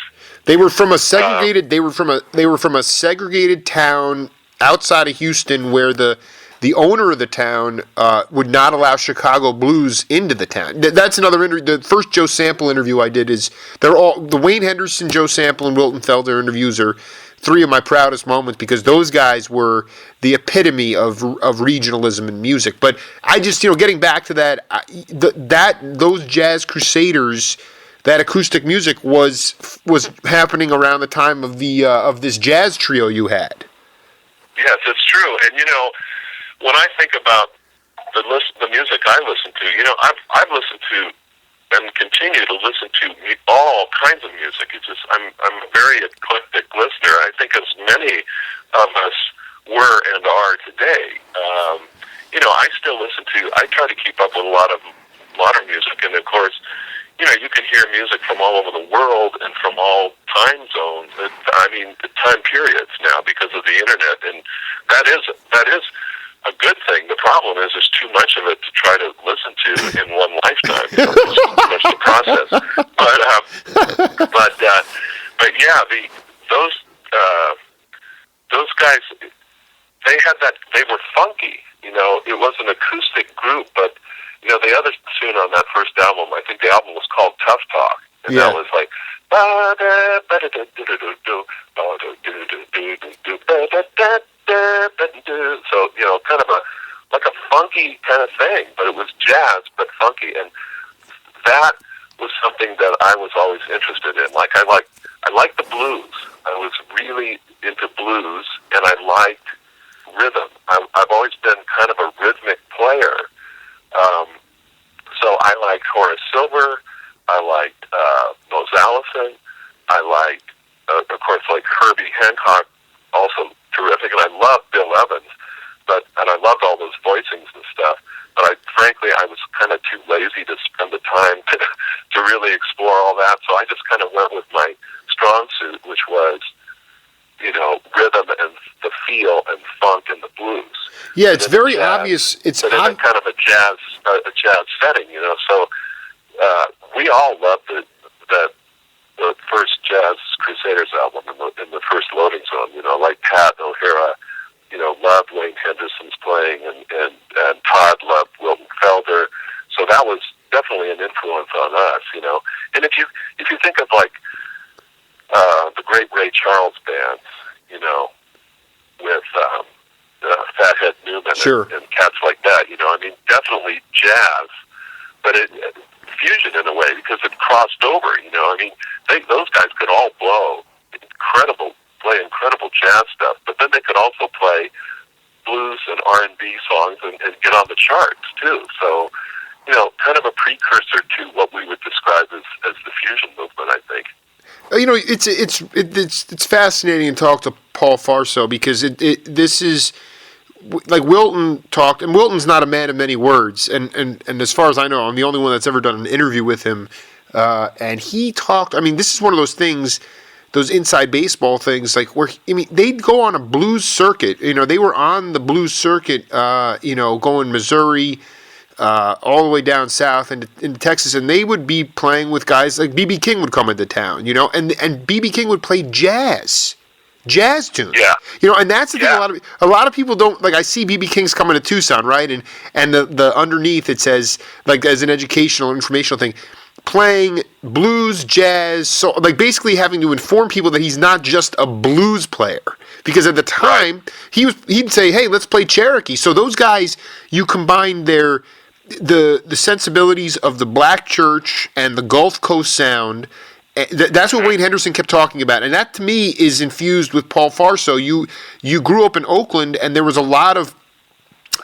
They were from a segregated. They were from a segregated town outside of Houston, where the owner of the town would not allow Chicago blues into the town. That's another interview. The first Joe Sample interview I did they're all the Wayne Henderson, Joe Sample, and Wilton Felder interviews are three of my proudest moments because those guys were the epitome of regionalism in music. But I just, getting back to that, those Jazz Crusaders, that acoustic music was happening around the time of of this jazz trio you had. Yes, it's true. And when I think about the music I listen to, I've listened to and continue to listen to all kinds of music. It's just I'm a very eclectic listener. I think as many of us were and are today. I still listen to. I try to keep up with a lot of modern music, and of course, you can hear music from all over the world and from all time zones. The time periods now because of the internet, and that is a good thing. The problem is there's too much of it to try to listen to in one lifetime. There's too much to process. But yeah, those guys, they had that. They were funky. It was an acoustic group, but the other tune on that first album, I think the album was called Tough Talk, and that was like. So kind of like a funky kind of thing, but it was jazz, but funky, and that was something that I was always interested in. Like I liked the blues. I was really into blues, and I liked rhythm. I've always been kind of a rhythmic player, so I liked Horace Silver. I liked Mose Allison. I liked, of course, like Herbie Hancock, also terrific, and I loved Bill Evans. And I loved all those voicings and stuff. But frankly, I was kind of too lazy to spend the time to really explore all that. So I just kind of went with my strong suit, which was, rhythm and the feel and funk and the blues. Yeah, it's very obvious. It's in a kind of a jazz setting, So we all loved the first Jazz Crusaders album in the first Loading Zone. Like Pat O'Hara, loved Wayne Henderson's playing, and Todd loved Wilton Felder. So that was definitely an influence on us, And if you think of like the great Ray Charles bands, with Fathead Newman sure. and cats like that, definitely jazz, but fusion in a way because it crossed over. Those guys could all play incredible jazz stuff, but then they could also play blues and R&B songs and get on the charts too. So, kind of a precursor to what we would describe as the fusion movement, I think. It's fascinating to talk to Paul Fauerso because this is like Wilton talked, and Wilton's not a man of many words, and as far as I know, I'm the only one that's ever done an interview with him, and he talked. This is one of those things, those inside baseball things, like where they'd go on a blues circuit. They were on the blues circuit, going Missouri, all the way down south into Texas, and they would be playing with guys like B.B. King would come into town, and B.B. King would play jazz tunes. Yeah. And that's the thing. A lot of people don't like. I see B.B. King's coming to Tucson, right? And the underneath it says, like, as an educational, informational thing, playing blues, jazz, so like basically having to inform people that he's not just a blues player. Because at the time he'd say, "Hey, let's play Cherokee." So those guys, you combine the sensibilities of the black church and the Gulf Coast sound. That's what Wayne Henderson kept talking about, and that to me is infused with Paul Fauerso. You grew up in Oakland, and there was a lot of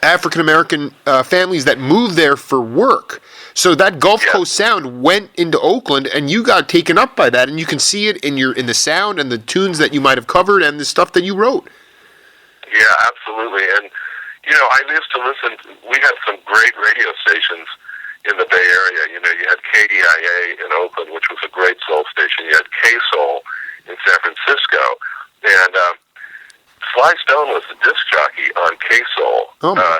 African American families that moved there for work. So that Gulf Coast sound went into Oakland, and you got taken up by that, and you can see it in the sound and the tunes that you might have covered and the stuff that you wrote. Yeah, absolutely. And I used to listen. We had some great radio stations in the Bay Area. You had KDIA in Oakland, which was a great soul station. You had K-Soul in San Francisco, and Sly Stone was the disc jockey on K-Soul.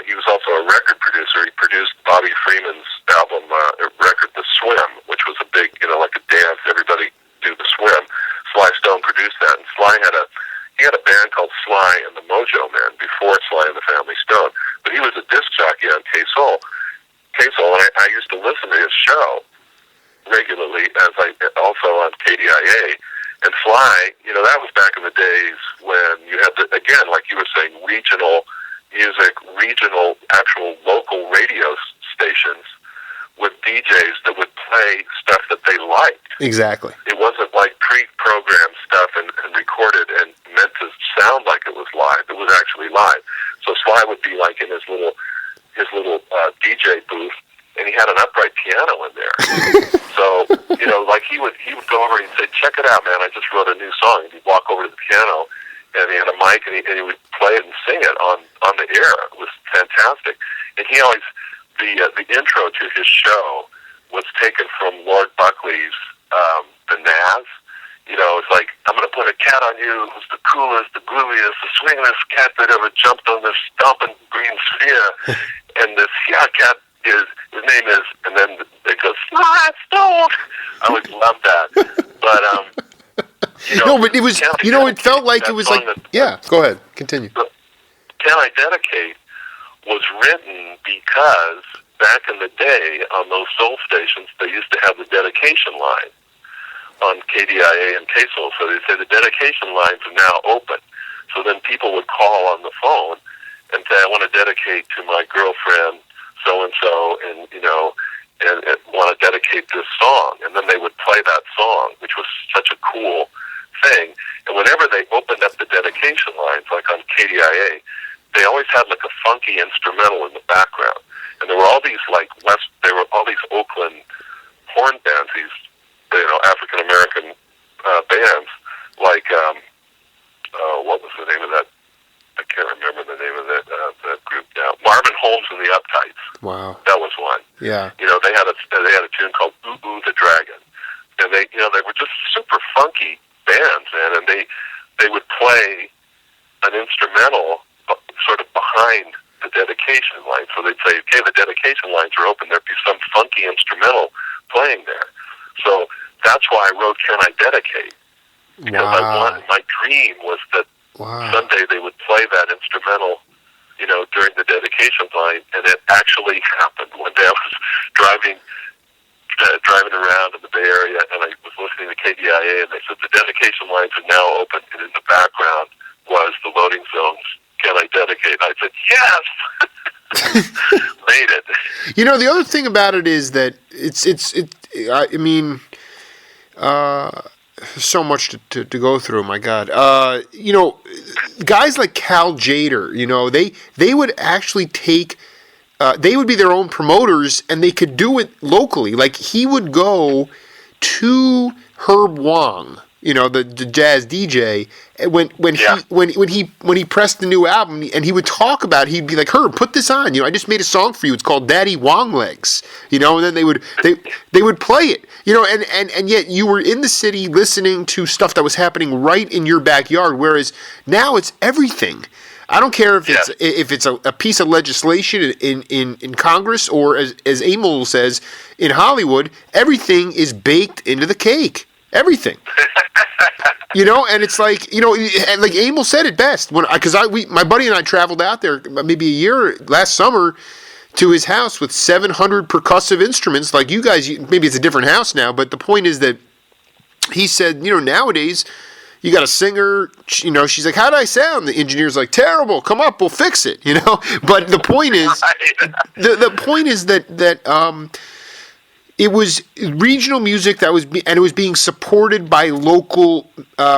He was also a record producer. He produced Bobby Freeman's album record, The Swim, which was a big, like a dance. Everybody do the swim. Sly Stone produced that, and Sly had a band called Sly and the Mojo Men before Sly and the Family Stone. But he was a disc jockey on K-Soul, and I used to listen to his show regularly, as I also on KDIA. And Sly, that was back in the days when you had again, like you were saying, regional music, regional actual local radio stations with DJs that would play stuff that they liked. Exactly. It wasn't like pre-programmed stuff and recorded and meant to sound like it was live. It was actually live. So Sly would be like in his little DJ booth, and he had an upright piano in there. So, like he would go over and he'd say, "Check it out, man, I just wrote a new song." And he'd walk over to the piano, and he had a mic, and he would play it and sing it on the air. It was fantastic. And he always, the intro to his show was taken from Lord Buckley's The Naz. It's like, "I'm going to put a cat on you who's the coolest, the grooviest, the swingingest cat that ever jumped on this stomping green sphere." And this cat his name is, and then it goes, "Sly Stone." I always loved that. But, but it was, it felt like it was like, go ahead, continue. Can I Dedicate was written because back in the day on those soul stations, they used to have the dedication line on KDIA and K-Soul. So they'd say the dedication lines are now open. So then people would call on the phone and say, "I want to dedicate to my girlfriend so-and-so, and want to dedicate this song." And then they would play that song, which was such a cool thing. And whenever they opened up the dedication lines, like on KDIA, they always had like a funky instrumental in the background. And there were all these all these Oakland horn bands, these African American bands, like what was the name of that? I can't remember the name of that group now. Marvin Holmes and the Uptights. Wow, that was one. Yeah, they had a tune called "Ooh Ooh the Dragon," and they were just super funky bands, man. And they would play an instrumental sort of behind the dedication line. So they'd say, "Okay, the dedication lines are open." There'd be some funky instrumental playing there. So that's why I wrote "Can I Dedicate?" Because my dream was that someday they would play that instrumental, during the dedication line, and it actually happened. One day I was driving around in the Bay Area, and I was listening to KDIA, and they said the dedication lines are now open, and in the background was the Loading Zone's "Can I Dedicate?" And I said, "Yes!" Made it. The other thing about it is that so much to go through. My God, guys like Cal Jader, they would actually take, they would be their own promoters, and they could do it locally. Like he would go to Herb Wong the jazz DJ, when he pressed the new album, and he would talk about it, he'd be like, Herb, put this on. I just made a song for you. It's called Daddy Longlegs. And then they would play it. And yet you were in the city listening to stuff that was happening right in your backyard, whereas now it's everything. I don't care if it's a piece of legislation in Congress, or as Emil says, in Hollywood, everything is baked into the cake. Everything. And it's like, like Emil said it best. Because my buddy and I traveled out there maybe a year last summer to his house with 700 percussive instruments. Like you guys, maybe it's a different house now, but the point is that he said, nowadays, you got a singer, she's like, how did I sound? The engineer's like, terrible, come up, we'll fix it, But the point is, the point is that it was regional music and it was being supported by local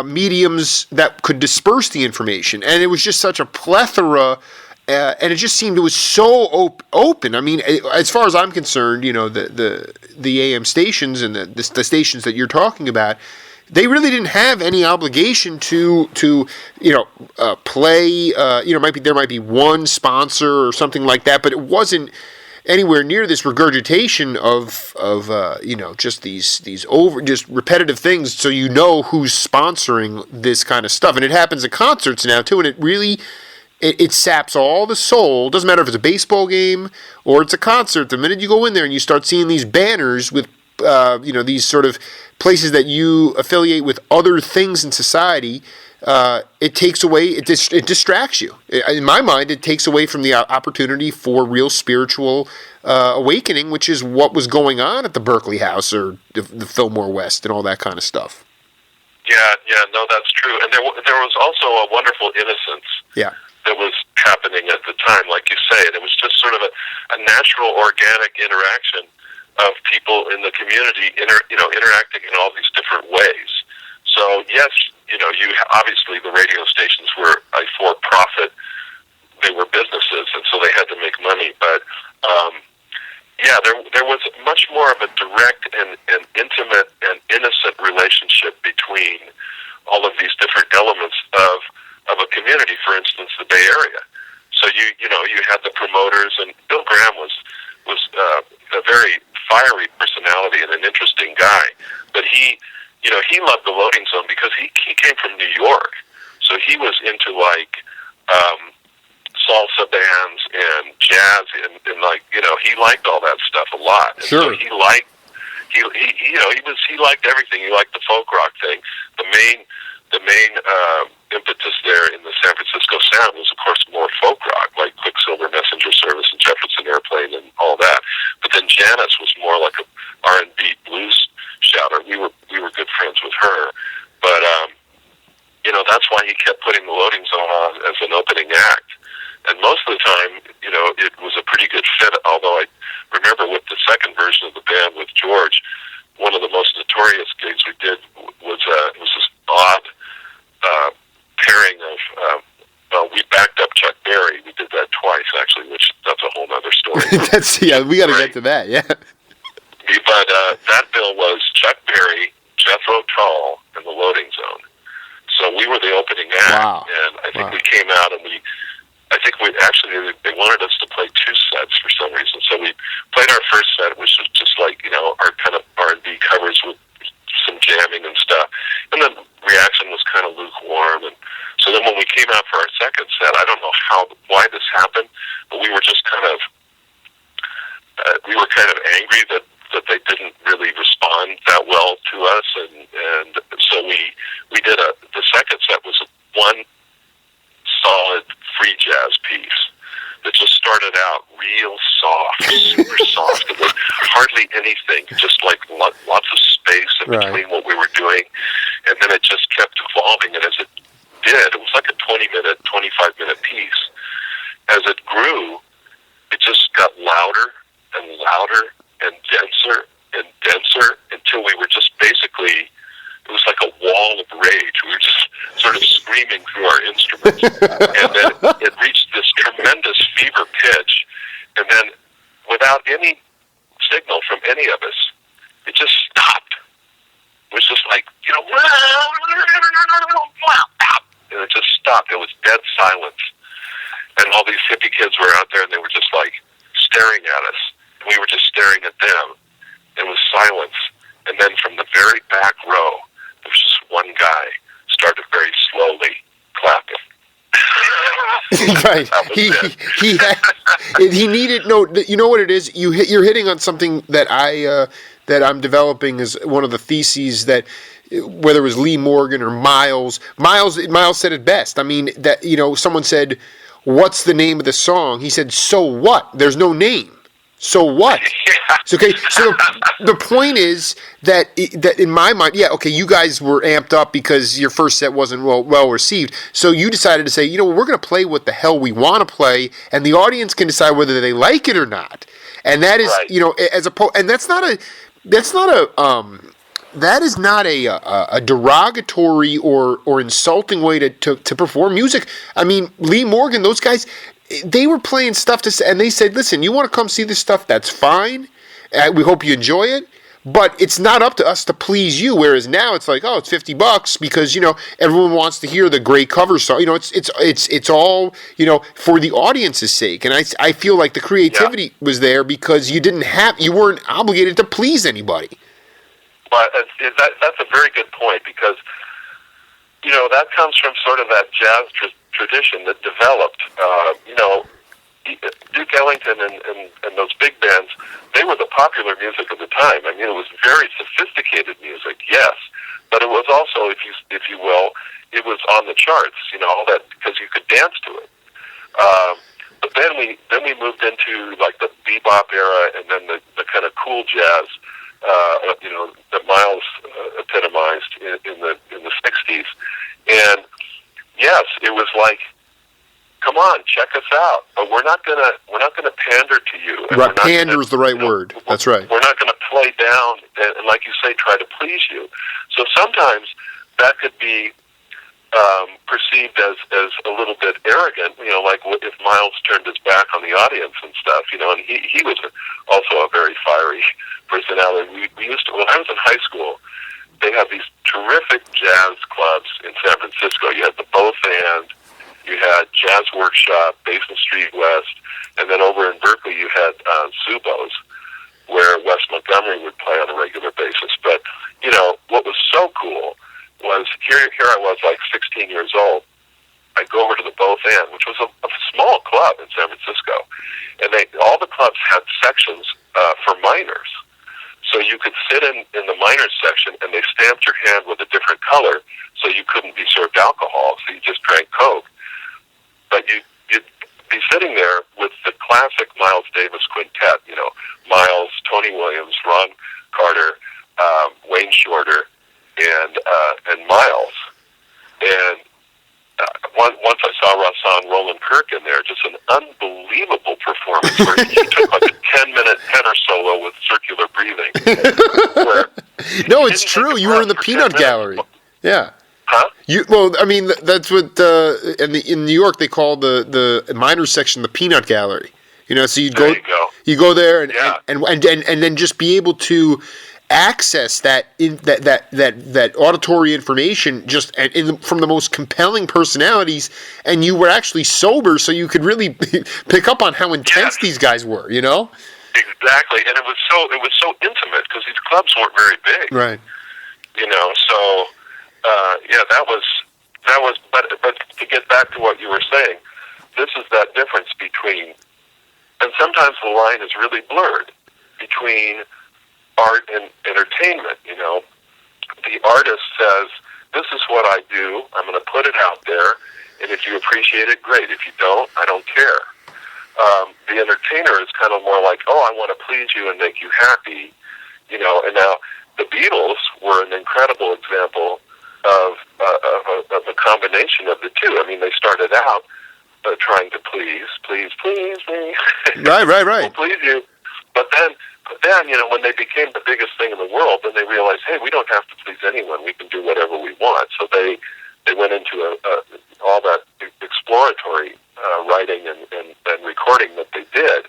mediums that could disperse the information. And it was just such a plethora, and it just seemed it was so open. I mean, as far as I'm concerned, the AM stations and the stations that you're talking about, they really didn't have any obligation to play. There might be one sponsor or something like that, but it wasn't anywhere near this regurgitation of just these just repetitive things. So who's sponsoring this kind of stuff, and it happens at concerts now too, and it really. It saps all the soul. Doesn't matter if it's a baseball game or it's a concert. The minute you go in there and you start seeing these banners with these sort of places that you affiliate with other things in society, it takes away, it distracts you. In my mind, it takes away from the opportunity for real spiritual awakening, which is what was going on at the Berkeley House or the Fillmore West and all that kind of stuff. Yeah, no, that's true. And there was also a wonderful innocence that was happening at the time, like you say, and it was just sort of a natural, organic interaction of people in the community, interacting in all these different ways. So yes, you obviously the radio stations were a for-profit; they were businesses, and so they had to make money. But there was much more of a direct and intimate and innocent relationship between all of these different elements of a community. For instance, the Bay Area. So you had the promoters, and Bill Graham was a very fiery personality and an interesting guy, but he loved the loading zone because he came from New York, so he was into salsa bands and jazz and he liked all that stuff a lot. And sure. So he liked everything. He liked the folk rock thing. The main impetus there in the San Francisco sound was, of course, more folk rock, like Quicksilver Messenger Service and Jefferson Airplane and all that. But then Janice was more like a R&B blues shouter. We were good friends with her, but that's why he kept putting the Loading Zone on as an opening act. And most of the time, it was a pretty good fit. Although I remember with the second version of the band with George, one of the most notorious gigs we did was this odd pairing of we backed up Chuck Berry. We did that twice, actually, which that's a whole other story. We got to get to that, yeah. But that bill was Chuck Berry, Jethro Tull, and the Loading Zone. So we were the opening act, wow. And I think we came out and they wanted us to play two sets for some reason. So we played our first set, which was just like, our kind of R&B covers with some jamming and stuff. And the reaction was kind of lukewarm. And so then when we came out for our second set, I don't know why this happened, but we were just kind of angry that they didn't really respond that well to us. And so we did the second set was one solid free jazz piece that just started out real soft, super soft, and with hardly anything, just like lots of space in between what we were doing, and then it just kept evolving, and as it did, it was like a 20-minute, 25-minute piece. As it grew, it just got louder and louder and denser until we were just basically, it was like a wall of rage. We were just sort of screaming through our instruments. And then it reached this tremendous fever pitch. And then without any signal from any of us, it just stopped. It was just like, was dead silence. And all these hippie kids were out there, and they were just like staring at us. And we were just staring at them. It was silence. And then from the very back row, there was just one guy started very slowly clapping. Right. He needed no. You know what it is? You're hitting on something that I'm developing as one of the theses that, whether it was Lee Morgan or Miles said it best. I mean, that, someone said, "What's the name of the song?" He said, "So what? There's no name. So what?" Yeah. Okay. So the point is that in my mind, you guys were amped up because your first set wasn't well received. So you decided to say, we're going to play what the hell we want to play, and the audience can decide whether they like it or not. And that is, right. and that is not a derogatory or insulting way to perform music. I mean, Lee Morgan, those guys, they were playing stuff and they said, listen, you want to come see this stuff? That's fine. We hope you enjoy it. But it's not up to us to please you. Whereas now it's like, it's $50 because everyone wants to hear the great cover song. It's all for the audience's sake. And I feel like the creativity was there because you weren't obligated to please anybody. But that's a very good point because that comes from sort of that jazz tradition that developed. Duke Ellington and those big bands, they were the popular music of the time. I mean, it was very sophisticated music, yes, but it was also, if you will, it was on the charts. All that because you could dance to it. But then we moved into like the bebop era, and then the kind of cool jazz, that Miles epitomized in the '60s, and yes, it was like, come on, check us out. But we're not gonna pander to you. Right, pander is the right word. That's right. We're not gonna play down and, like you say, try to please you. So sometimes that could be perceived as a little bit arrogant. Like if Miles turned his back on the audience and stuff. And he was also a very fiery personality. We used to, when I was in high school, they had these terrific jazz clubs in San Francisco. You had the Both And, you had Jazz Workshop, Basin Street West, and then over in Berkeley you had Zubos, where Wes Montgomery would play on a regular basis. But, what was so cool was here I was like 16 years old. I'd go over to the Both And, which was a small club in San Francisco, and all the clubs had sections for minors. So you could sit in the minors section, and they stamped your hand with a different color, so you couldn't be served alcohol, so you just drank Coke. But you'd be sitting there with the classic Miles Davis quintet, Miles, Tony Williams, Ron Carter, Wayne Shorter, and Miles. And once I saw Rahsaan Roland Kirk in there, just an unbelievable performance where he took like a 10-minute tenor solo with circular breathing. No, it's true. You were in the Peanut Gallery. Yeah. Huh? That's what in New York they call the minor section the Peanut Gallery. So you go there and then just be able to access that auditory information just from the most compelling personalities, and you were actually sober, so you could really pick up on how intense these guys were. Exactly, and it was so intimate because these clubs weren't very big. Right. So that was. But to get back to what you were saying, this is that difference between, and sometimes the line is really blurred between art and entertainment. The artist says, "This is what I do. I'm going to put it out there, and if you appreciate it, great. If you don't, I don't care." The entertainer is kind of more like, "Oh, I want to please you and make you happy," And now the Beatles were an incredible example of a combination of the two. I mean, they started out trying to please me. Right. We'll please you, but then, when they became the biggest thing in the world, then they realized, hey, we don't have to please anyone. We can do whatever we want. So they went into all that exploratory writing and recording that they did.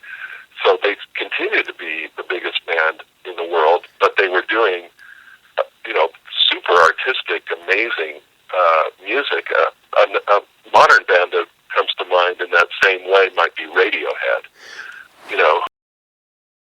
So they continued to be the biggest band in the world, but they were doing, super artistic, amazing music, modern band that comes to mind in that same way